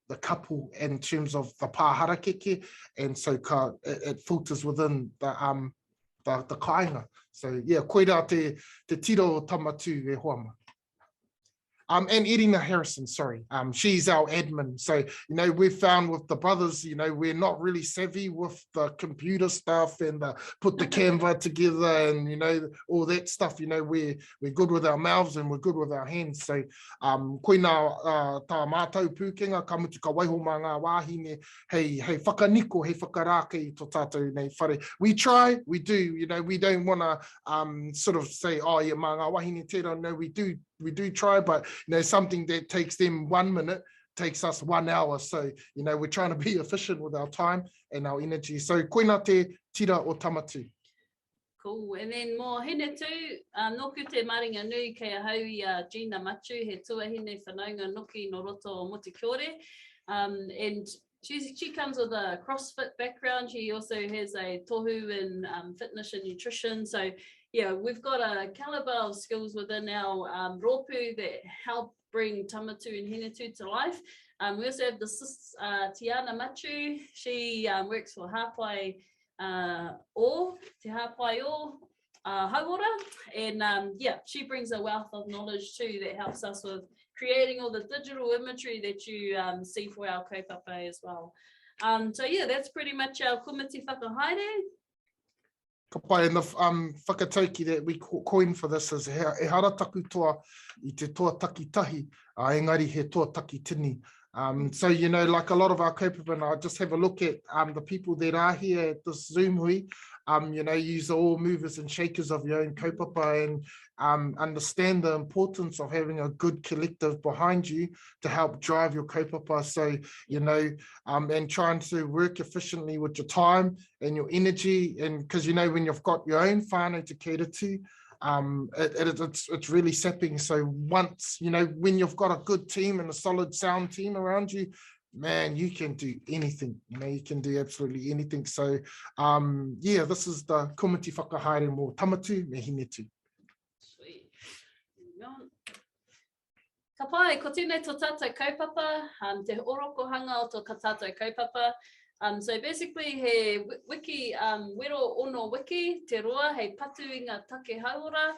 the couple in terms of the pāhara keke, and so it filters within the kāinga. So yeah, koira te tiro Tama Tū e hoama. And Irina Harrison, sorry, she's our admin. So, you know, we've found with the brothers, you know, we're not really savvy with the computer stuff and put the Canva together and, you know, all that stuff. You know, we're good with our mouths and we're good with our hands. So, koina tā mātou pūkenga, ka mutu ka waiho mā ngā wāhine, hei whakaniko, hei whakarāke i tō tātou nei whare. We try, we do, you know, we don't want to sort of say, oh, yeah, mā ngā wahine tērā. No, we do try, but, you know, something that takes them 1 minute takes us 1 hour. So, you know, we're trying to be efficient with our time and our energy. So, koina te tira o Tama Tū. Cool. And then more Hine Tū, noku te maringa nui kei a haui Gina Machu, he tuahine whanaunga noki no roto o Moti Kiore. And she comes with a CrossFit background. She also has a tohu in fitness and nutrition. So, yeah, we've got a caliber of skills within our rōpū that help bring Tama Tū and Hine Tū to life. We also have the sis, Tiana Machu. She works for Hāpai Te Hāpai Hauora. And yeah, she brings a wealth of knowledge too that helps us with creating all the digital imagery that you see for our kaupapa as well. So yeah, that's pretty much our komiti whakahaere. Ka pai, and the whakatauki that we coined for this is e hara taku toa I te toa taki tahi, engari he toa taki tini. So, you know, like a lot of our kaupapa, and I just have a look at the people that are here at this Zoom hui, you know, use all movers and shakers of your own kaupapa and understand the importance of having a good collective behind you to help drive your kaupapa. So, you know, and trying to work efficiently with your time and your energy. And because, you know, when you've got your own whānau to cater to, it's really sapping. So once, you know, when you've got a good team and a solid sound team around you, man, you can do anything, you know, you can do absolutely anything. So yeah, this is the komiti whakahaere mō Tama Tū me Hine Tū. Sweet. Ka pai, ko tēnei tō tātou kaupapa, te orokohanga o tō ka tātou kaupapa. So basically, he wiki, wero ono wiki, te roa, hei patu i ngā take hauora,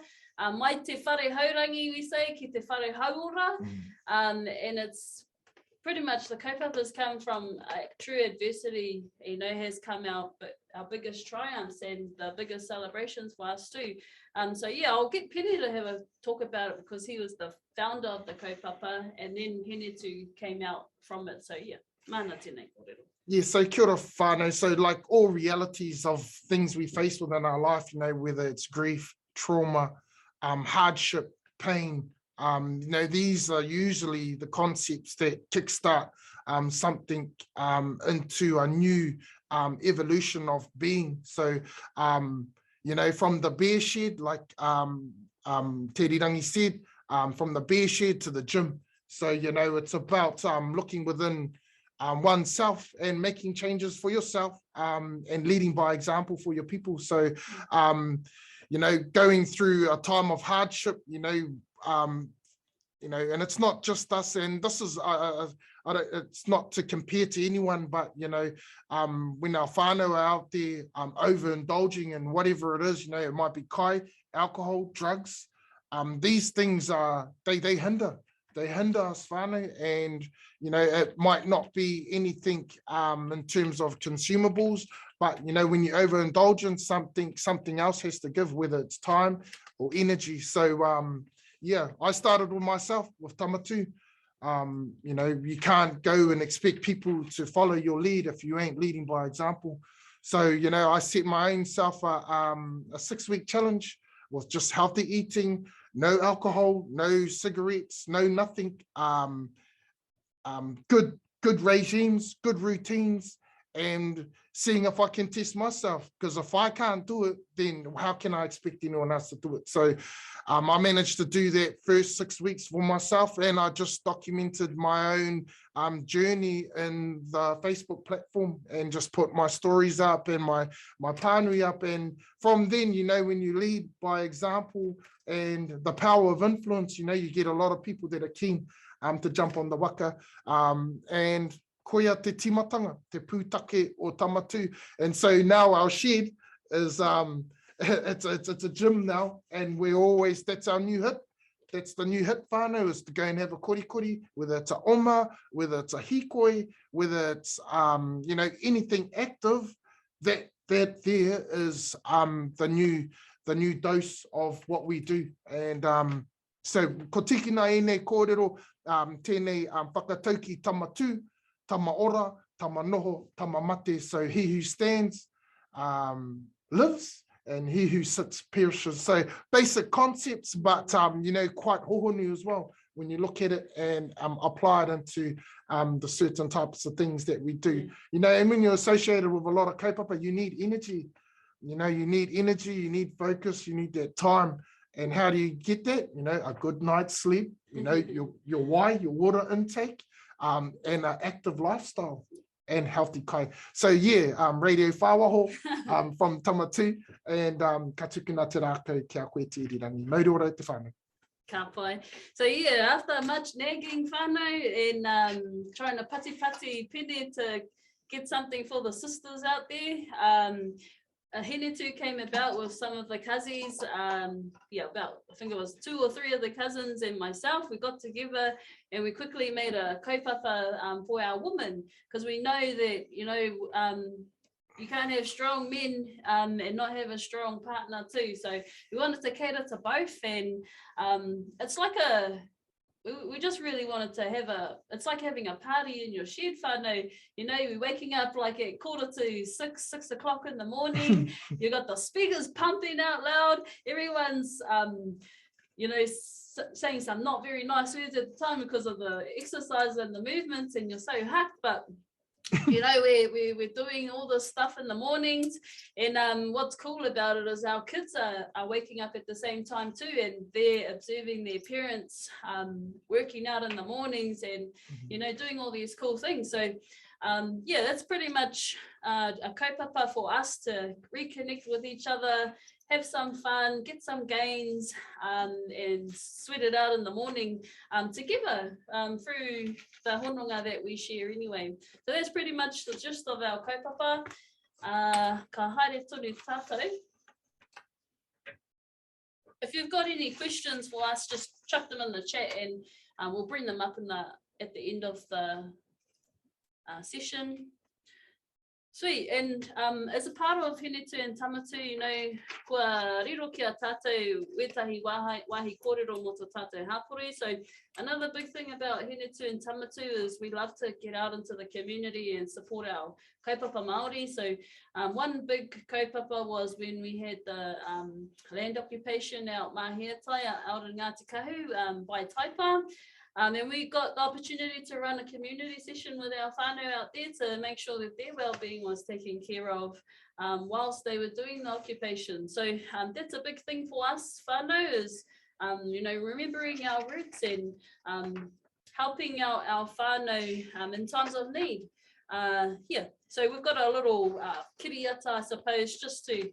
mai te whare haurangi, we say, ki te whare hauora, and it's pretty much the kaupapas come from true adversity, you know, has come out, but our biggest triumphs and the biggest celebrations for us too. So yeah, I'll get Pene to have a talk about it because he was the founder of the kaupapa, and then Hine Tū came out from it. So yeah, mana tēnei kōrero. Yeah, so kia ora whānau. So like all realities of things we face within our life, you know, whether it's grief, trauma, hardship, pain, you know, these are usually the concepts that kickstart something into a new evolution of being. So, you know, from the bear shed, like Te Irirangi said, from the bear shed to the gym. So, you know, it's about looking within oneself and making changes for yourself and leading by example for your people. So, you know, going through a time of hardship, you know, and it's not just us, and this is, it's not to compare to anyone, but, you know, when our whānau are out there overindulging in whatever it is, you know, it might be kai, alcohol, drugs, these things are, they hinder us whānau, and, you know, it might not be anything in terms of consumables, but, you know, when you overindulge in something else has to give, whether it's time or energy. So, yeah, I started with myself, with Tama Tū. You know, you can't go and expect people to follow your lead if you ain't leading by example. So, you know, I set my own self a 6-week challenge with just healthy eating, no alcohol, no cigarettes, no nothing, good regimes, good routines, and seeing if I can test myself, because if I can't do it, then how can I expect anyone else to do it? So I managed to do that first 6 weeks for myself, and I just documented my own journey in the Facebook platform and just put my stories up and my pānui up. And from then, you know, when you lead by example and the power of influence, you know, you get a lot of people that are keen to jump on the waka. And koia te timatanga, te pūtake o Tama Tū. And so now our shed is, it's a gym now, and we're always, that's our new hit. That's the new hit whānau, is to go and have a korikori, whether it's a oma, whether it's a hikoi, whether it's, you know, anything active, that there is the new dose of what we do. And so ko tikina e nei kōrero, tēnei whakatauki Tama Tū, tama ora, tama noho, tama mate. So he who stands lives, and he who sits perishes. So basic concepts, but you know, quite hohonu as well when you look at it and apply it into the certain types of things that we do. You know, and when you're associated with a lot of kaupapa, you need energy. You know, you need energy, you need focus, you need that time. And how do you get that? You know, a good night's sleep, you know, your water intake, and an active lifestyle and healthy kai. So yeah, Radio Whawaho from Tama Tū, and ka tukuna te rākau kia koe te irirangi. Mauri ora te whānau. Ka pai. So yeah, after much nagging whānau and trying to pati Pene to get something for the sisters out there, Hine Tū came about with some of the cousins, about, I think it was 2 or 3 of the cousins and myself. We got together and we quickly made a kaupapa for our women, because we know that, you know, you can't have strong men and not have a strong partner too. So we wanted to cater to both, and it's like we just really wanted to have it's like having a party in your shed, whānau. You know, we're waking up like at 6 o'clock in the morning. You got the speakers pumping out loud. Everyone's, you know, saying some not very nice words at the time because of the exercise and the movements, and you're so hacked, but you know, we're doing all this stuff in the mornings, and what's cool about it is our kids are waking up at the same time too, and they're observing their parents working out in the mornings, and you know, doing all these cool things. So yeah, that's pretty much a kaupapa for us to reconnect with each other, have some fun, get some gains, and sweat it out in the morning together through the hononga that we share anyway. So that's pretty much the gist of our kaupapa. Ka haere tonu tātou. If you've got any questions for us, just chuck them in the chat, and we'll bring them up at the end of the session. Sweet, and as a part of Hine Tū and Tama Tū, you know, kua riro ki a tātou wetahi wahi kōrero mo tō tātou hapori. So another big thing about Hine Tū and Tama Tū is we love to get out into the community and support our kaupapa Māori. So one big kaupapa was when we had the land occupation out Mahiatai, out in Ngāti Kahu by Taipa. And we got the opportunity to run a community session with our whānau out there to make sure that their well-being was taken care of whilst they were doing the occupation. So that's a big thing for us whānau, is you know, remembering our roots and helping our whānau in times of need. Yeah, so we've got a little kiriata, I suppose, just to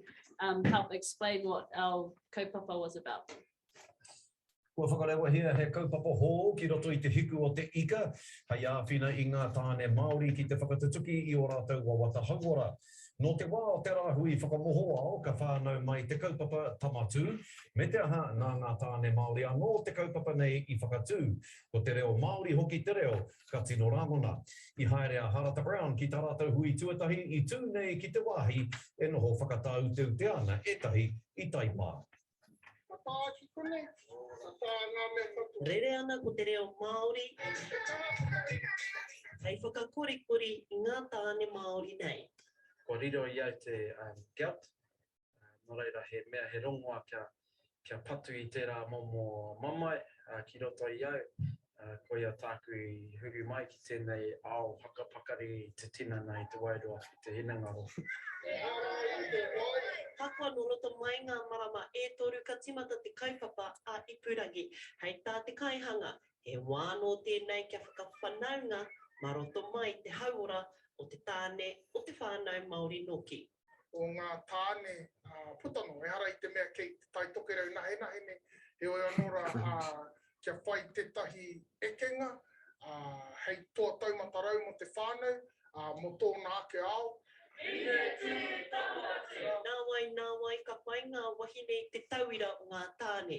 help explain what our kaupapa was about. Kua whakarewa hea he kaupapa hō ki roto I te hiku o te ika. Hei āwhina I ngā tāne Māori ki te whakatutuki I o rātou wa wata hauora. No te wā o te rāhui whakamohoa o ka whānau mai te kaupapa Tama Tū, me te aha nā ngā tāne Māori anō te kaupapa nei I whakatū. Ko te reo Māori hoki te reo, ka tino rāmona. I haere a Harata Brown ki tā rātou hui tuatahi I tū nei ki te wāhi, e noho whakatau te ana etahi I Taipā. Rere ana ko te reo Māori, hei whakakorikori I ngā tāne Māori nei. Ko riro I au te gout, no reira he mea he rongoa kia patu I tērā momo mamai, ki roto I au, ko ia tāku I huru mai ki tēnei ao hakapakari te tina nei te wairoa ki te hinangaro. Hakua no roto mai ngā marama e toru ka timata te kaupapa a Ipurangi. Hei tā te kaihanga, he wāno tēnei kia whakawhanaunga ma roto mai te hauora o te tāne o te whānau Māori noki. O ngā tāne putano, e hara I te mea kei te tai toke rau nahene, he oi anora kia whai tētahi ekenga, hei toa taumatarau mo te whānau, mo tōna ake ao. Nā wai, ka pai ngā wahine te tauira o ngā tāne.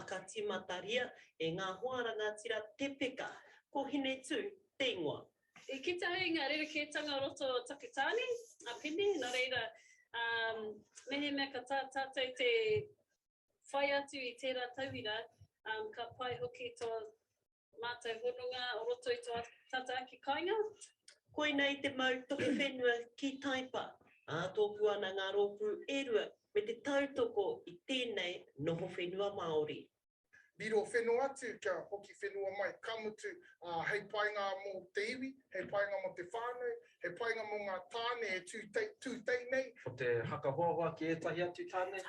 Ka timataria e ngā hoaranga tira te peka, ko Hine Tū, te ingoa. E ki tahi ngā rerekētanga roto takutāne, a pene, nā reira, mehe mea ka tātou te whai atu I tērā tauira, ka pai hoki tō mātou hononga o roto I tō tata ake kainga. Koe nei te mau toke whenua ki Taipa, tōku ana ngā rōpū e rua me te tautoko I tēnei noho whenua Māori. Biro whenua atu kia hoki whenua mai, kamutu hei painga mo te iwi, hei painga mo te whānau, hei painga mo ngā tāne e tūtei nei. Ko te hakahoahoa ki etahi atu tāne,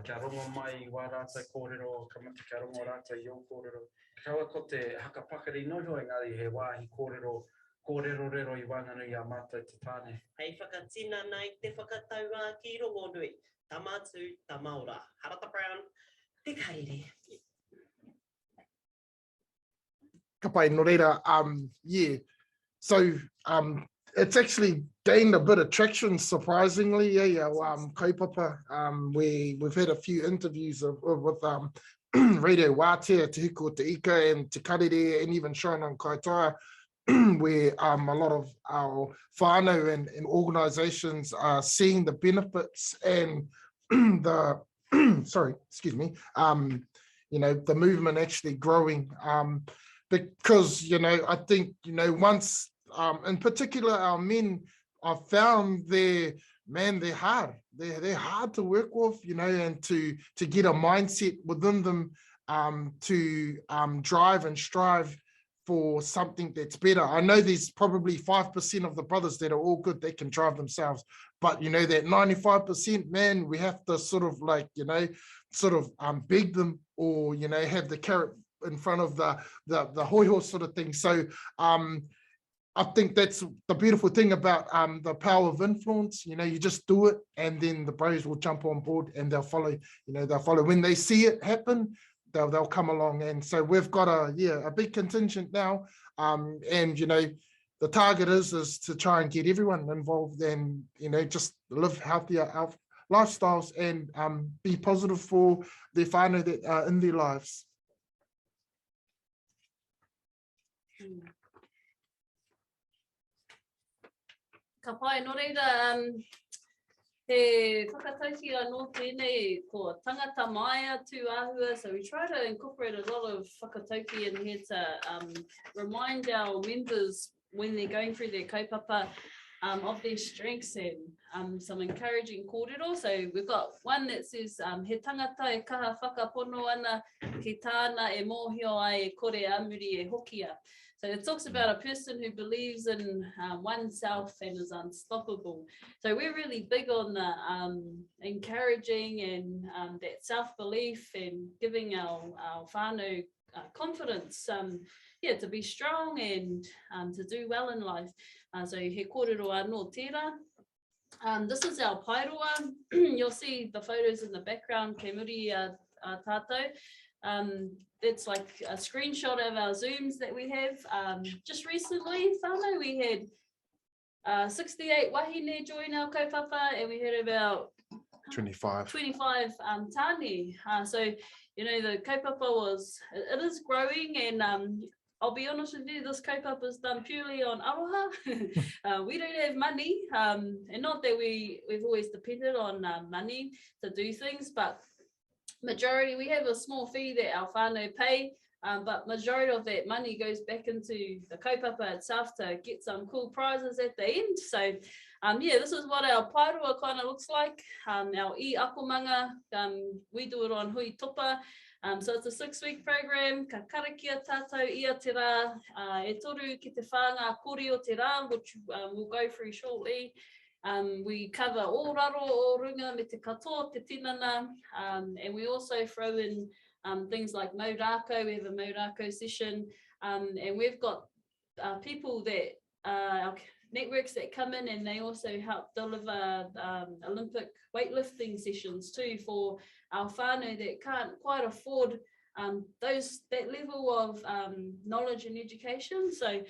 kia rongo mai wā rātai kōrero, kamata kia rongo rātai I o kōrero. Kaua ko te hakapakari noho engari he wāhi kōrero, kōrero rero I wānganui a mātou te tāne. Hei whakatina nei te whakataua ki rongo nui. Tama Tū, Tama Ora. Harata Brown, te kaere. Ka pai, no reira, yeah. So it's actually gained a bit of traction, surprisingly. Kaupapa, we've had a few interviews with Radio Wātea, Te Hiku o Te Ika, and Te Karere, and even Shine on Kaitaia, where a lot of our whānau and organisations are seeing the benefits and the, you know, the movement actually growing. Because, you know, I think, you know, once, in particular, our men, I've found they're hard. They're hard to work with, you know, and to get a mindset within them to drive and strive for something that's better. I know there's probably 5% of the brothers that are all good, they can drive themselves, but you know, that 95%, man, we have to sort of like, you know, sort of beg them, or, you know, have the carrot in front of the hoi horse sort of thing. So I think that's the beautiful thing about the power of influence. You know, you just do it, and then the bros will jump on board and they'll follow. You know, they'll follow when they see it happen. They'll come along, and so we've got a big contingent now, and you know, the target is to try and get everyone involved, and you know, just live healthier lifestyles and be positive for their whānau that are in their lives. Ka pai no reira, he whakatauki anō tēnei ko tangata mai atu āhua, so we try to incorporate a lot of whakatauki in here to remind our members when they're going through their kaupapa of their strengths, and some encouraging kōrero. So we've got one that says, he tangata e kaha whakapono ana ki tāna e mōhio ai e kore amuri e hokia. So it talks about a person who believes in oneself and is unstoppable. So we're really big on the encouraging and that self-belief and giving our whānau confidence, to be strong and to do well in life. So he kōrero anō tērā. This is our pairua. You'll see the photos in the background, ke muri tātou. It's like a screenshot of our Zooms that we have. Just recently, whānau, we had 68 wahine join our kaupapa, and we had about 25 tāne. So, you know, the kaupapa it is growing, and I'll be honest with you, this kaupapa is done purely on aroha. We don't have money, and not that we've always depended on money to do things, but majority, we have a small fee that our whānau pay, but majority of that money goes back into the kaupapa itself to get some cool prizes at the end. So this is what our pairua kind of looks like. Our I akomanga, we do it on hui topa. So it's a 6-week program. Ka karakia tātou ia te rā, e toru ki te whānga kore o te rā, which we'll go through shortly. We cover all raro o runga me te katoa, te tinana, and we also throw in things like maurako. We have a maurako session, and we've got people that our networks that come in, and they also help deliver Olympic weightlifting sessions too for our whānau that can't quite afford that level of knowledge and education. So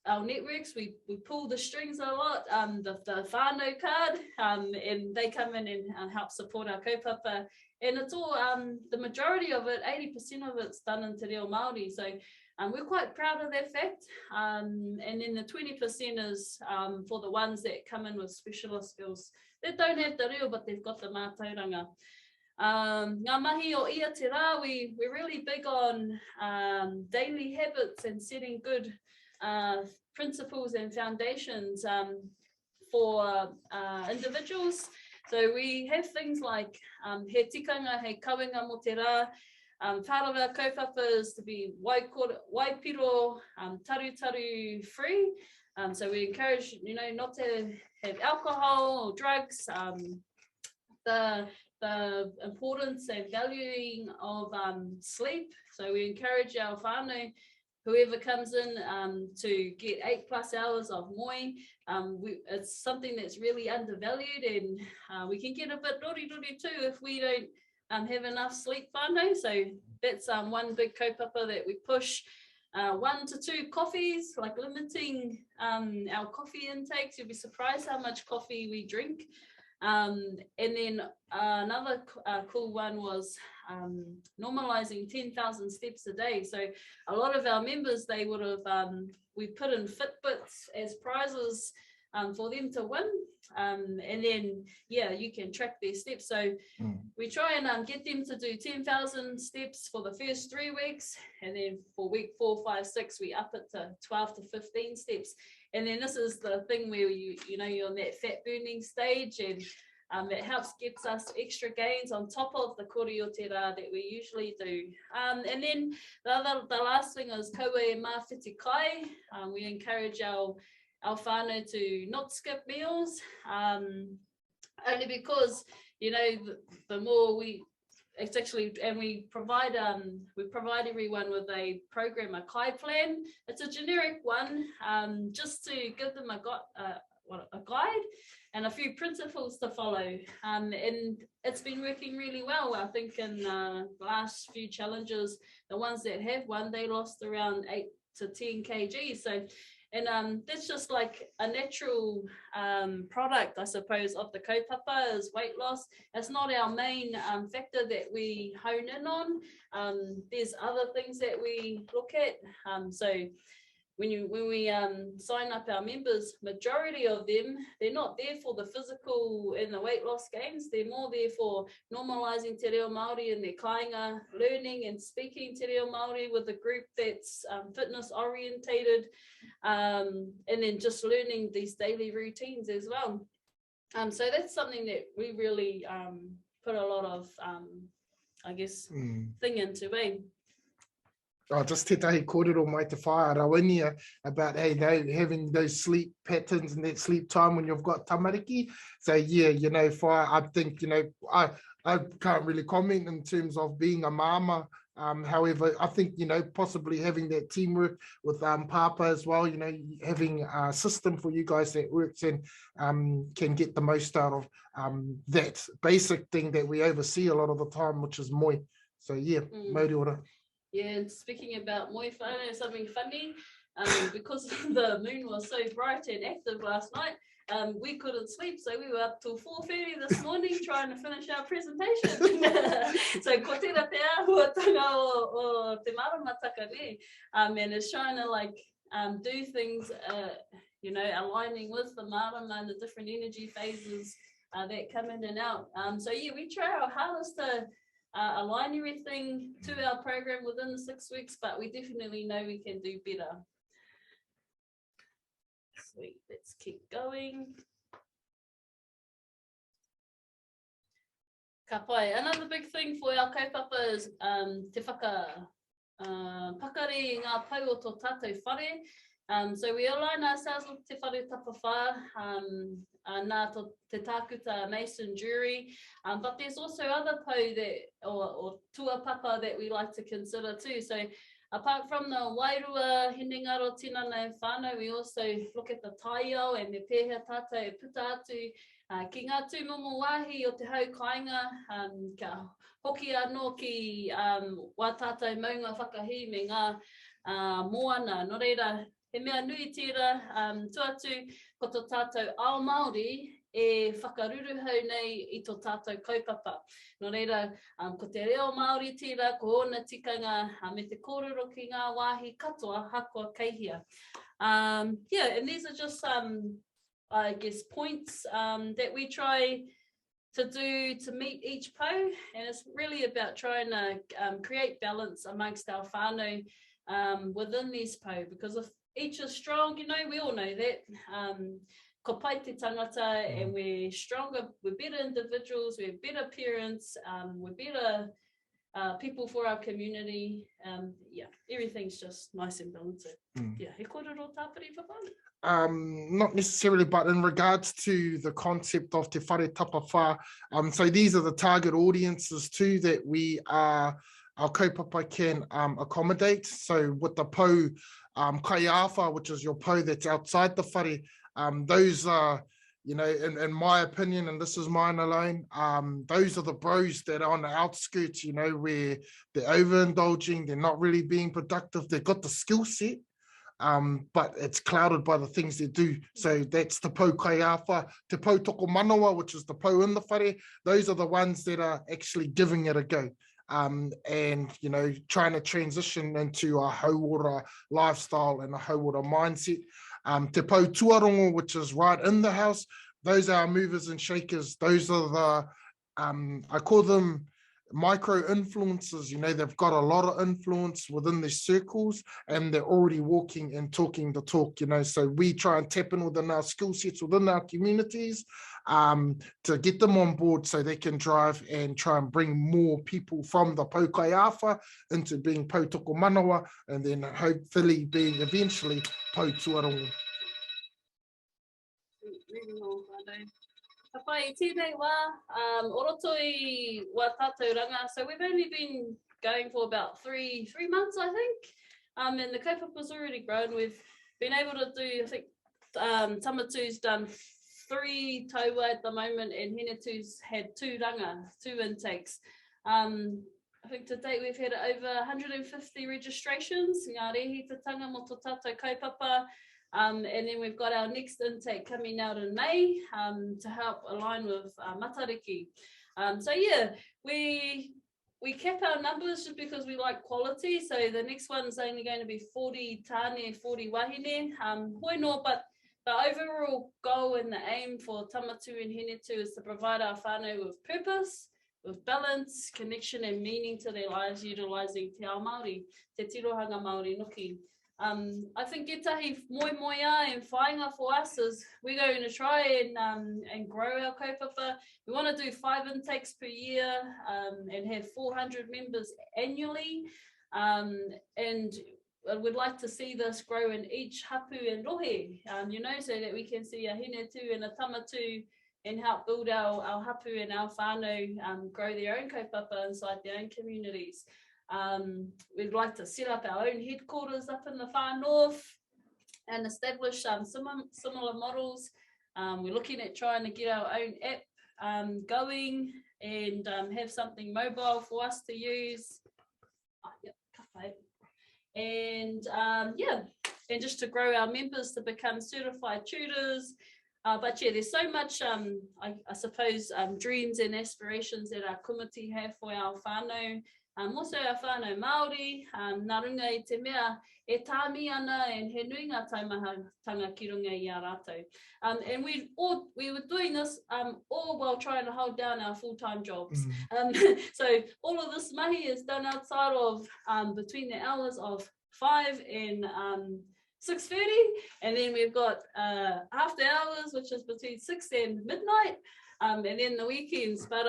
our networks, we pull the strings a lot, the whānau card, and they come in and help support our kaupapa. And it's all, the majority of it, 80% of it's done in te reo Māori. So we're quite proud of that fact. And then the 20% is for the ones that come in with specialist skills that don't have te reo, but they've got the mātauranga. Ngā mahi o ia te rā, we're really big on daily habits and setting good principles and foundations for individuals. So we have things like he tikanga, he kauinga mo te rā. Part of our kaupapa is to be waipiro, taru free. So we encourage, you know, not to have alcohol or drugs. The importance and valuing of sleep. So we encourage our whānau, whoever comes in, to get 8+ hours of moi. It's something that's really undervalued, and we can get a bit rori too if we don't have enough sleep whānau. So that's one big kaupapa that we push. 1 to 2 coffees, like limiting our coffee intakes. You'll be surprised how much coffee we drink. And then another cool one was normalizing 10,000 steps a day. So a lot of our members, they would have, we put in Fitbits as prizes for them to win. And then, yeah, you can track their steps. So we try and get them to do 10,000 steps for the first 3 weeks. And then for week 4, 5, 6, we up it to 12 to 15 steps. And then this is the thing where you're on that fat burning stage, and it helps gets us extra gains on top of the kore o te rā that we usually do. And then the last thing is kaua e mawhiti kai. We encourage our whānau to not skip meals, only because, the more it's actually, and we provide everyone with a program, a kai plan. It's a generic one, just to give them a guide and a few principles to follow, and it's been working really well. I think in the last few challenges, the ones that have won, they lost around 8 to 10 kg. So, and that's just like a natural product, I suppose, of the kaupapa is weight loss. It's not our main factor that we hone in on. There's other things that we look at. So when we sign up our members, majority of them, they're not there for the physical and the weight loss gains. They're more there for normalising te reo Māori and their kāinga, learning and speaking te reo Māori with a group that's fitness orientated, and then just learning these daily routines as well. So that's something that we really put a lot of, thing into, eh? Just tētahi kōrero mai te whāarawania about having those sleep patterns and that sleep time when you've got tamariki. So yeah, I think, I can't really comment in terms of being a mama. However, I think, possibly having that teamwork with Papa as well, having a system for you guys that works and can get the most out of that basic thing that we oversee a lot of the time, which is moi. So yeah, mauri ora. Yeah, and speaking about moi whānau, something funny, because the moon was so bright and active last night, we couldn't sleep, so we were up till 4:30 this morning trying to finish our presentation. So ko tēnā te āhuatanga o te maramataka ne, and it's trying to do things, aligning with the marama and the different energy phases that come in and out. So yeah, we try our hardest to align everything to our program within the 6 weeks, but we definitely know we can do better. Sweet, let's keep going. Ka pai. Another big thing for our kaupapa is te pakare i ngā pau o tō tātou whare. So we align ourselves with te whare tapawha, nā te tākuta mason jury, but there's also other pau that, or tuapapa that we like to consider too. So apart from the wairua, hinengaro, tinana and whānau, we also look at the taiao and the pēhea tātou e puta atu, ki ngā tū momo wāhi o te hau kāinga, ka hoki anō ki wā tātou maunga whakahi me ngā moana. Nō reira, he mea nui tira, tuatu ko tō tātou ao Māori e whakaruru hau nei i tō tātou kaupapa. Nō reira, ko te reo Māori tira, ko ona tikanga, me te kōrero ki ngā wāhi katoa, hakoa keihia. Yeah, and these are just points that we try to do to meet each pau, and it's really about trying to create balance amongst our whānau within these pau, because if each is strong, we all know that. Ko pai te tangata, and we're stronger, we're better individuals, we're better parents, we're better people for our community. Yeah, everything's just nice and balanced. Yeah, he kōrero tāpiri papa? Not necessarily, but in regards to the concept of te whare tapawha, so these are the target audiences too that our kaupapa can accommodate. So with the pau kaiawha, which is your pau that's outside the whare, those are, in my opinion, and this is mine alone, those are the bros that are on the outskirts, where they're overindulging, they're not really being productive, they've got the skill set, but it's clouded by the things they do. So that's the pau kaiawha, te pau toko manawa, which is the pau in the whare. Those are the ones that are actually giving it a go. And trying to transition into a hauora lifestyle and a hauora mindset. Te Pau Tuarongo, which is right in the house, those are our movers and shakers. Those are the, I call them micro influencers. You know, they've got a lot of influence within their circles and they're already walking and talking the talk, you know. So we try and tap in within our skill sets within our communities to get them on board so they can drive and try and bring more people from the Paukaiawha into being Pautoko Manawa and then hopefully being eventually Pau Tuarongo. Kapai, tēnei wā, orotoi wā tātou ranga. So we've only been going for about three months, I think. And the kaupapa's already grown. We've been able to do, I think, Tama Tū's done 3 taua at the moment, and Hine Tū's had 2 ranga, 2 intakes. I think to date we've had over 150 registrations. Ngā rehitatanga mo tō tātou kaupapa. And then we've got our next intake coming out in May to help align with Matariki. So yeah, we cap our numbers just because we like quality. So the next one's only going to be 40 tāne, 40 wahine. Hoi no, but the overall goal and the aim for Tama Tū and Hine Tū is to provide our whānau with purpose, with balance, connection and meaning to their lives, utilising te ao Māori, te tirohanga Māori noki. I think getahi moi moia and whainga for us is we're going to try and grow our kaupapa. We want to do 5 intakes per year and have 400 members annually. And we'd like to see this grow in each hapu and rohe, you know, so that we can see a Hine Tū and a Tama Tū and help build our hapu and our whānau grow their own kaupapa inside their own communities. We'd like to set up our own headquarters up in the far north and establish similar models. We're looking at trying to get our own app going and have something mobile for us to use. And yeah, and just to grow our members to become certified tutors. But yeah, there's so much, I suppose, dreams and aspirations that our kumiti have for our whānau. Also our whānau Māori, nā runga I te mea e tāmi ana and he nui ngā taimahatanga ki runga I a rātou. And we were doing this all while trying to hold down our full-time jobs. So all of this mahi is done outside of between the hours of 5 and 6:30, and then we've got after hours, which is between 6 and midnight. And then the weekends, but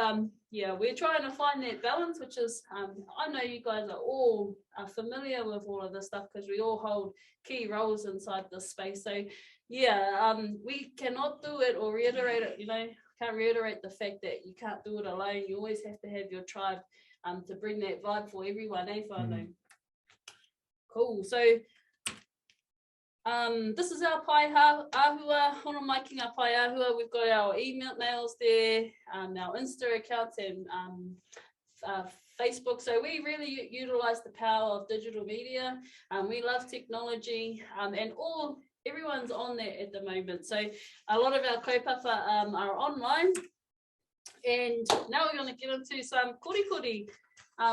yeah, we're trying to find that balance, which is, I know you guys are all familiar with all of this stuff because we all hold key roles inside this space. So yeah, we cannot do it or reiterate it, you know, can't reiterate the fact that you can't do it alone. You always have to have your tribe to bring that vibe for everyone, eh, whānau? Cool, so this is our pai ahua, hono mai ki ngā pai ahua. We've got our emails there, our Insta accounts and Facebook. So we really utilise the power of digital media. We love technology and everyone's on there at the moment. So a lot of our kaupapa are online. And now we're going to get into some kori,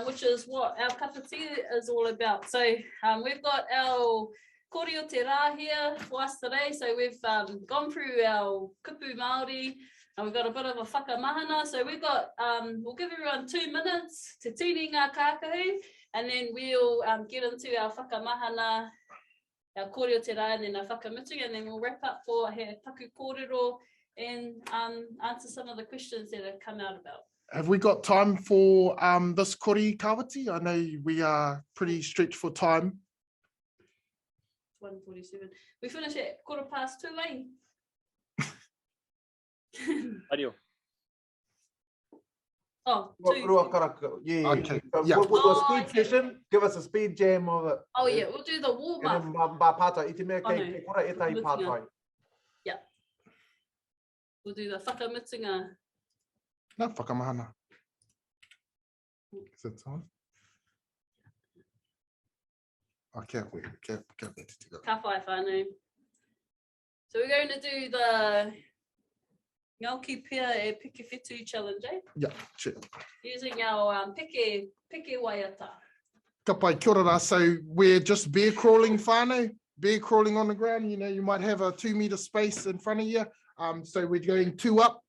which is what our cup of tea is all about. So we've got our kori o te rā here for us today. So we've gone through our kupu Māori and we've got a bit of a whakamahana. So we've got, we'll give everyone 2 minutes to tini ngā kākahu, and then we'll get into our whakamahana, our kori o te rā, and then our whakamutu, and then we'll wrap up for he taku kōrero and answer some of the questions that have come out about. Have we got time for this kori kawati? I know we are pretty stretched for time. 1:47. We finish at 2:15, eh? Adio. Oh, yeah. Okay. Yeah. We'll do a speed session. Give us a speed jam of it. Oh yeah, we'll do the warm up. And then pātai, iti mea kei kura e tai pātai. Yeah. We'll do the whakamutunga. No, whakamahana. Is it time? I can't wait. Can't wait to go. Ka whai whānau. So we're going to do the Ngauki Pia e Piki Whitu challenge, eh? Yeah, sure. Using our peke waiata. Ka pai, kia ora rā. So we're just bear crawling whānau. bear crawling on the ground, you know, you might have a 2 meter space in front of you. So we're going 2 up.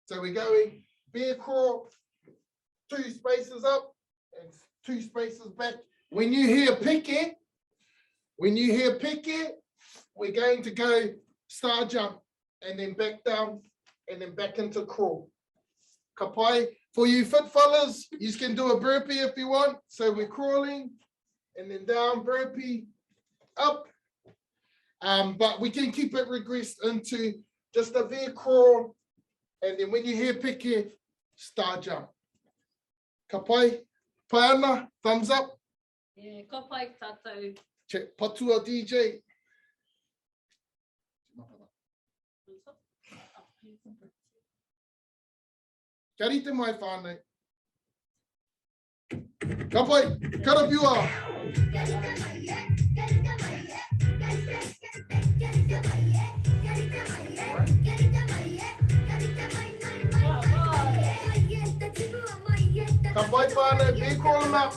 So we're going bear crawl, 2 spaces up and 2 spaces back. When you hear picket, we're going to go star jump and then back down and then back into crawl. Ka pai. For you fit fellas, you can do a burpee if you want. So we're crawling and then down, burpee, up. But we can keep it regressed into just a bear crawl. And then when you hear picket, star jump. Ka pai. Pai ana, thumbs up. Yeah, ka pai tātou. Check, patua DJ. Kia rite mai whānei. Ka pai, kara piua. Ka pai whānei, bear crawling up.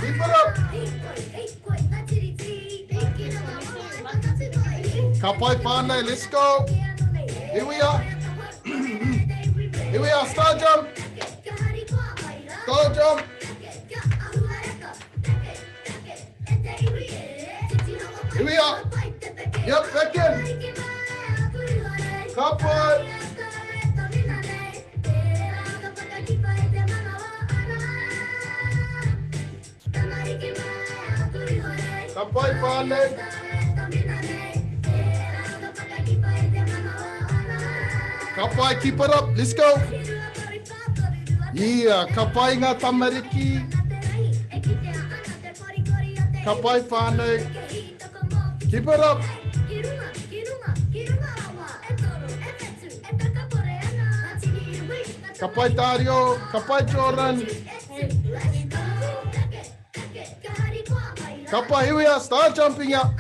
Keep it up. Ka pai whānei, let's go. Here we are. Here we are, star jump. Star jump. Here we are. Yep, back in. Ka pai. Ka pai whānei. Ka pai, keep it up, let's go. Yeah, ka pai ngā tamariki. Ka pai whānei. Keep it up. Ka pai Dario, ka pai Jordan. Ka pai, here we are, start jumping up.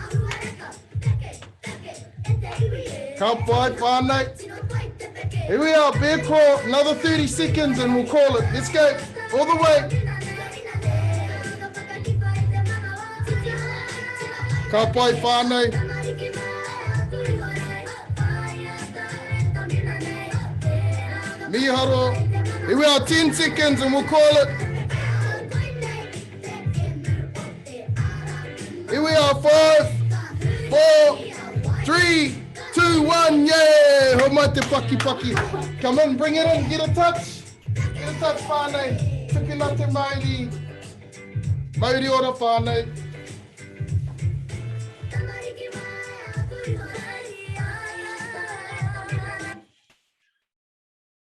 Ka pai whānei. Here we are, bear crawl, another 30 seconds and we'll call it. Let's go, all the way. Ka pai whānei. Miharo. Here we are, 10 seconds and we'll call it. Here we are, 5, 4, 3, 2, 1, yeah! Ho mai te paki paki. Come in, bring it in, get a touch. Get a touch, whānei. Tukina te mairi. Mairi ora whānei.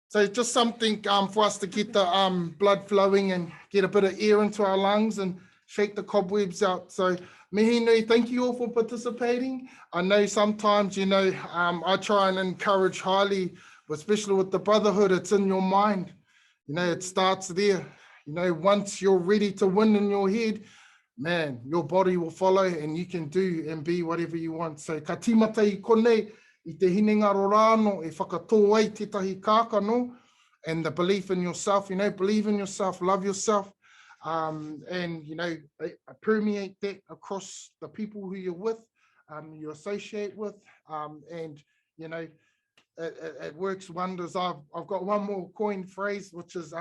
So just something for us to get the blood flowing and get a bit of air into our lungs and shake the cobwebs out. So mihi nui, thank you all for participating. I know sometimes, you know, I try and encourage highly, especially with the brotherhood, it's in your mind. You know, it starts there. You know, once you're ready to win in your head, man, your body will follow and you can do and be whatever you want. So ka tīmata I konei, I te hinenga rorano, e whakatō ai tētahi kākano, and the belief in yourself, you know, believe in yourself, love yourself, and, you know, permeate that across the people who you're with, you associate with, and, you know, it works wonders. I've got one more coin phrase, which is,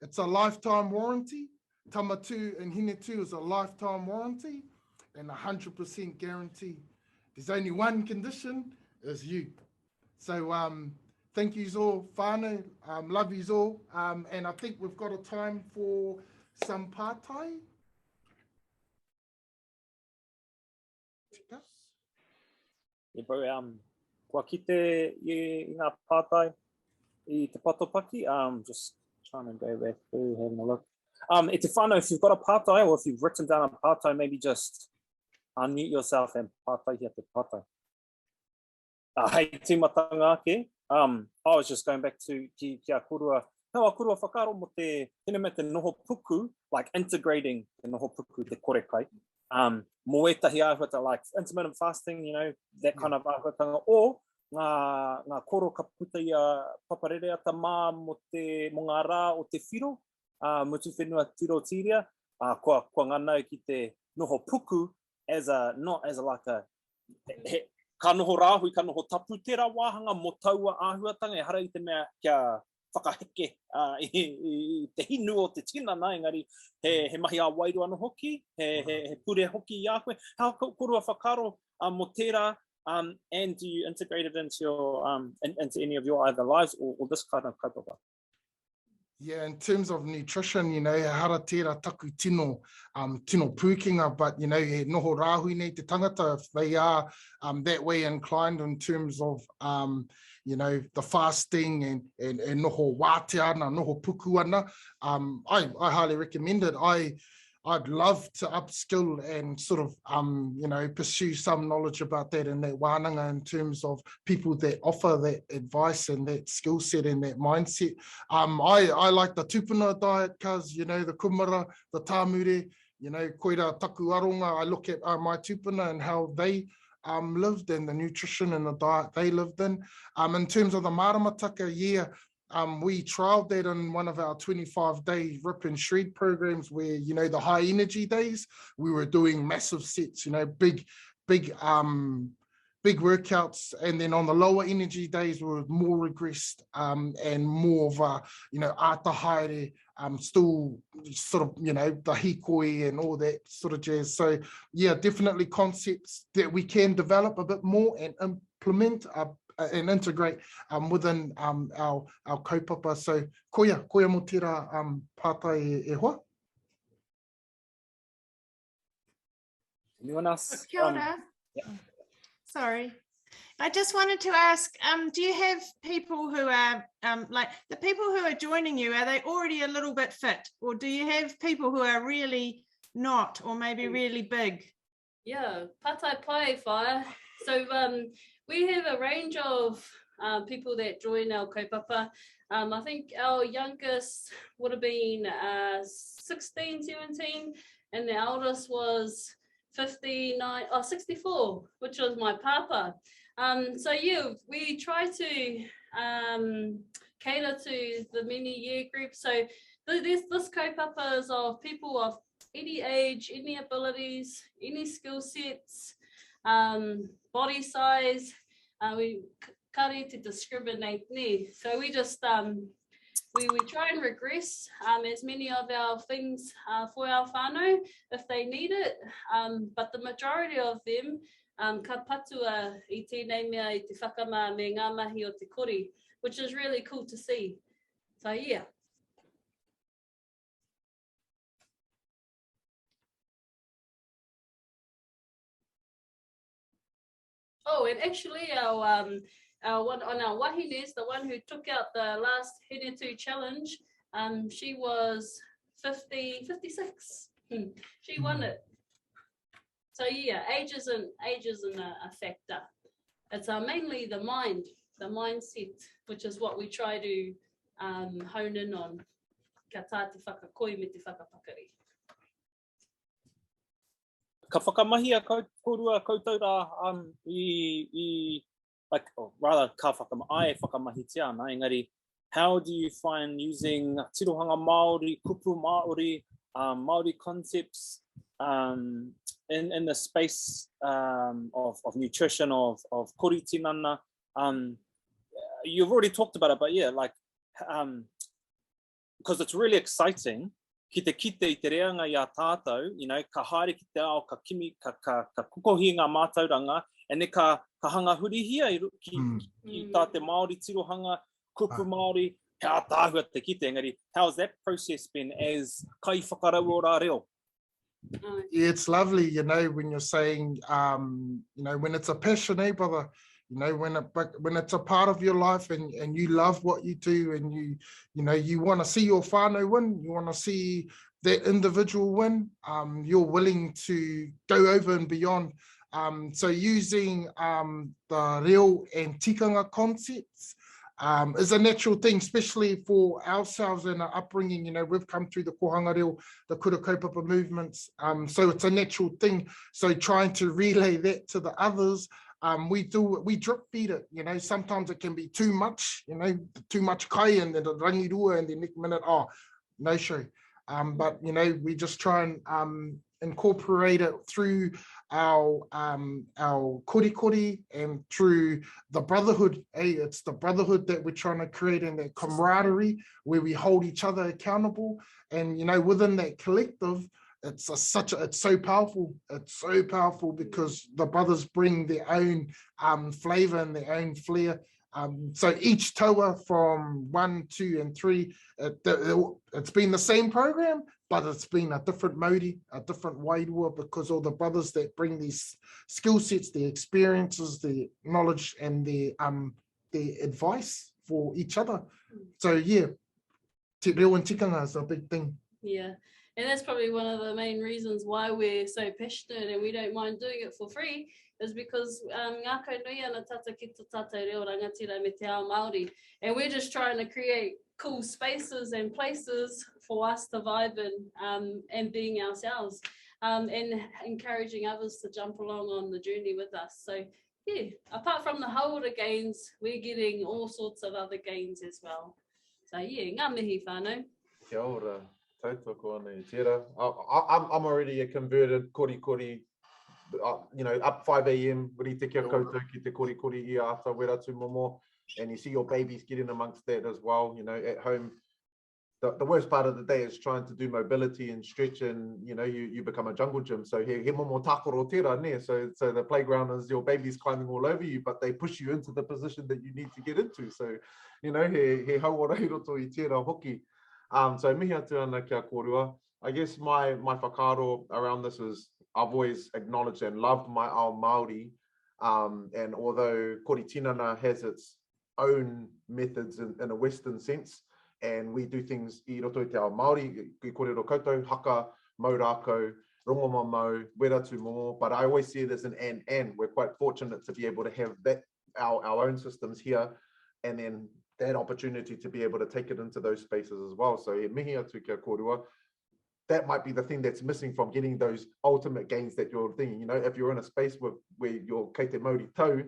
it's a lifetime warranty. Tama Tū and Hine Tū is a lifetime warranty and 100% guarantee. There's only one condition, is you. So thank you all, whānau, love you all. And I think we've got a time for some pātai. Yeah, bro, kua kite I ngā pātai I te patopaki, just trying to go back through, having a look. E te whānau, if you've got a pātai or if you've written down a pātai, maybe just unmute yourself and pātai hia te pātai. Hei tīmatanga ke, I was just going back to kia kurua. No, a kurua whakaro mo te hine me te noho puku, like integrating the noho puku, te kore kai. Mo etahi āhuata, like intermittent fasting, you know, that kind of āhuatanga, or ngā koro ka puta i a paparere ata mā mo ngā rā o te whiro, mutu whenua tiro tiria, kua nganau ki te noho puku, not as like a, ka noho rāhui, ka noho tapu tērā wāhanga mo taua āhuatanga, hara i te mea kia whakaheke i te hinu o te tinana, engari he mahi a wairu ana hoki, he pure hoki i a koe. How korua whakaro mo tērā, and do you integrate it into your into any of your other lives or this kind of kaupapa? Yeah, in terms of nutrition, you know, hara tērā taku tino pūkinga, but, you know, he noho rāhui nei te tangata, if they are that way inclined in terms of, you know, the fasting and noho wāte ana, noho puku ana, I highly recommend it. I'd love to upskill and sort of, you know, pursue some knowledge about that in that wānanga in terms of people that offer that advice and that skill set and that mindset. I like the tupuna diet because, you know, the kumara, the tāmure, you know, koira taku aronga, I look at my tupuna and how they lived and the nutrition and the diet they lived in. In terms of the maramataka, yeah, we trialed that in one of our 25-day rip and shred programs where, you know, the high energy days, we were doing massive sets, you know, big workouts. And then on the lower energy days, we were more regressed and more of a, you know, ata haere, still sort of, you know, the hikoi and all that sort of jazz. So yeah, definitely concepts that we can develop a bit more and implement and integrate within our kaupapa. So koia mo tērā pātai e hoa. Anyone else? Kia ora. Sorry. I just wanted to ask, do you have people who are, like the people who are joining you, are they already a little bit fit? Or do you have people who are really not, or maybe really big? Yeah, patai pai whae. So we have a range of people that join our kaupapa. I think our youngest would have been 16, 17, and the eldest was 64, which was my papa. So yeah, we try to cater to the many year groups. So this kaupapa is of people of any age, any abilities, any skill sets, body size. We kare to discriminate ne. So we just we try and regress as many of our things for our whānau if they need it, but the majority of them ka patua I tēnei mea I te whakama me ngā mahi o te kori, which is really cool to see. So yeah. Oh, and actually our one on our wahines, the one who took out the last Hine Tū challenge, she was 56. She won it. So yeah, age isn't a factor. It's mainly the mindset, which is what we try to hone in on. Ka tā te whakakoi me te whakapakari. Ka whakamahi a korua koutou rā like, or rather, ka ai whakamahi te ana, engari, how do you find using tirohanga Māori, kupu Māori, Māori concepts in the space of nutrition, of kori tinana? You've already talked about it, but yeah, like, because it's really exciting, ki te kite I te reanga I a tātou, you know, ka haere ki te ao, ka kimi, ka kukohi ngā mātauranga, and ne ka hanga hurihia ki tā te Māori tirohanga, kupu Māori, he a tāhua te kite, engari, how's that process been as kai whakarau o rā reo? Yeah, it's lovely, you know, when you're saying, you know, when it's a passion, eh, brother? You know, when it's a part of your life and you love what you do and you know, you want to see your whānau win, you want to see that individual win, you're willing to go over and beyond. So using the reo and tikanga concepts is a natural thing, especially for ourselves and our upbringing. You know, we've come through the kohanga reo, the kura kaupapa movements, so it's a natural thing. So trying to relay that to the others we drip feed it, you know. Sometimes it can be too much, you know, too much kai, and then the rangirua, and the next minute, oh, no show. But, you know, we just try and incorporate it through our korikori and through the brotherhood. It's the brotherhood that we're trying to create, and that camaraderie where we hold each other accountable. And, you know, within that collective, it's so powerful. It's so powerful because the brothers bring their own flavor and their own flair. So each toa from 1, 2, and 3, it's been the same program, but it's been a different mauri, a different wairua, because all the brothers that bring these skill sets, their experiences, their knowledge, and their advice for each other. So yeah, te reo and tikanga is a big thing. Yeah, and that's probably one of the main reasons why we're so passionate and we don't mind doing it for free, is because ngā kaunui ana tata ki tō tātou reo rangatira me te ao Māori, and we're just trying to create cool spaces and places for us to vibe in, and being ourselves, and encouraging others to jump along on the journey with us. So yeah, apart from the haura gains, we're getting all sorts of other gains as well. So yeah, ngā mihi whānau. Kia ora, tautoko ana i tērā. I'm already a converted korikori. You know, up 5 a.m. Wiri te kia koutou ki te korikori I ata wera tu momo, and you see your babies getting amongst that as well. You know, at home, the worst part of the day is trying to do mobility and stretch, and you know, you become a jungle gym. So he momo tākoro tērā ne. So the playground is your babies climbing all over you, but they push you into the position that you need to get into. So you know, he hauora I roto I tērā hoki. So mihi atu ana kia korua. I guess my whakaaro around this is, I've always acknowledged and loved my ao Māori, and although kori tinana has its own methods in a Western sense, and we do things I roto I te ao Māori, ki kōrero koutou, haka, maurako, rongoma mau, wera tu momo, but I always see it as an and. We're quite fortunate to be able to have that, our own systems here, and then that opportunity to be able to take it into those spaces as well. So he mihi atu kia kōrua. That might be the thing that's missing from getting those ultimate gains that you're thinking. You know, if you're in a space where you're kei te mauri tau,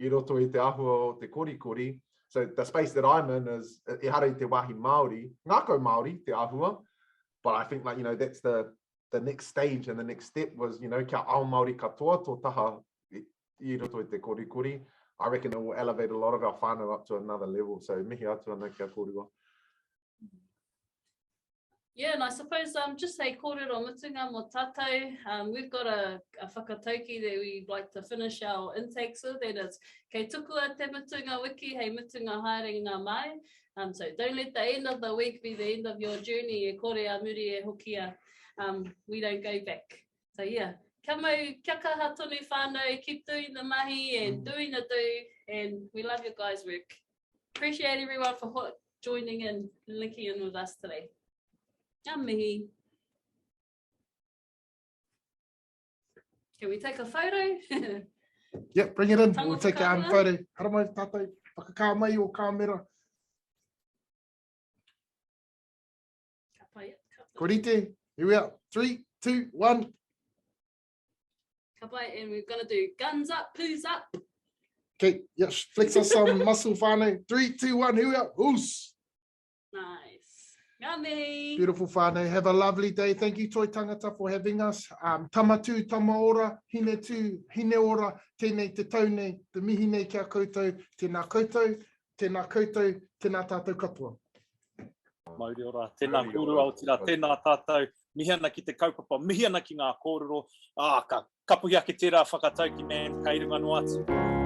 I roto I te ahua o te korikori. So the space that I'm in is e hara I te wahi Māori, ngākau Māori, te ahua. But I think, like, you know, that's the next stage, and the next step was, you know, kia ao Māori katoa tō taha I roto I te korikori. I reckon it will elevate a lot of our whānau up to another level. So mihi atu ana kia kōrua. Yeah, and I suppose just say kōrero mutunga mo tātou. We've got a whakatauki that we'd like to finish our intakes with, and it's kei tukua te mutunga wiki, hei mutunga haerenga mai. So don't let the end of the week be the end of your journey. E kore a muri e hokia. We don't go back. So yeah, kia mau, kia kaha tonu whānau, keep doing the mahi and doing the do, and we love your guys' work. Appreciate everyone for joining in and linking in with us today. Ngā mihi. Can we take a photo? Yeah, bring it in. We'll take a photo. Hara mai tātou, whakakā mai o kāmera. Korite, here we are. 3, 2, 1. Ka pai, and we're going to do guns up, poos up. Okay, yes, flex us some muscle whānau. 3, 2, 1, here we are. Oos. Nice. Yummy. Beautiful whānau. Have a lovely day. Thank you, Toi Tangata, for having us. Tama Tū, tama ora, hine tū, hine ora, tēnei te taunei, te mihi nei kia koutou, tēnā koutou, tēnā koutou, tēnā tātou katoa. Mauri ora, tēnā kūrua o tira, tēnā tātou, mihi ana ki te kaupapa, mihi ana ki ngā kōrero, ka kapuhi ake tērā whakatauki, man, kei runga no atu.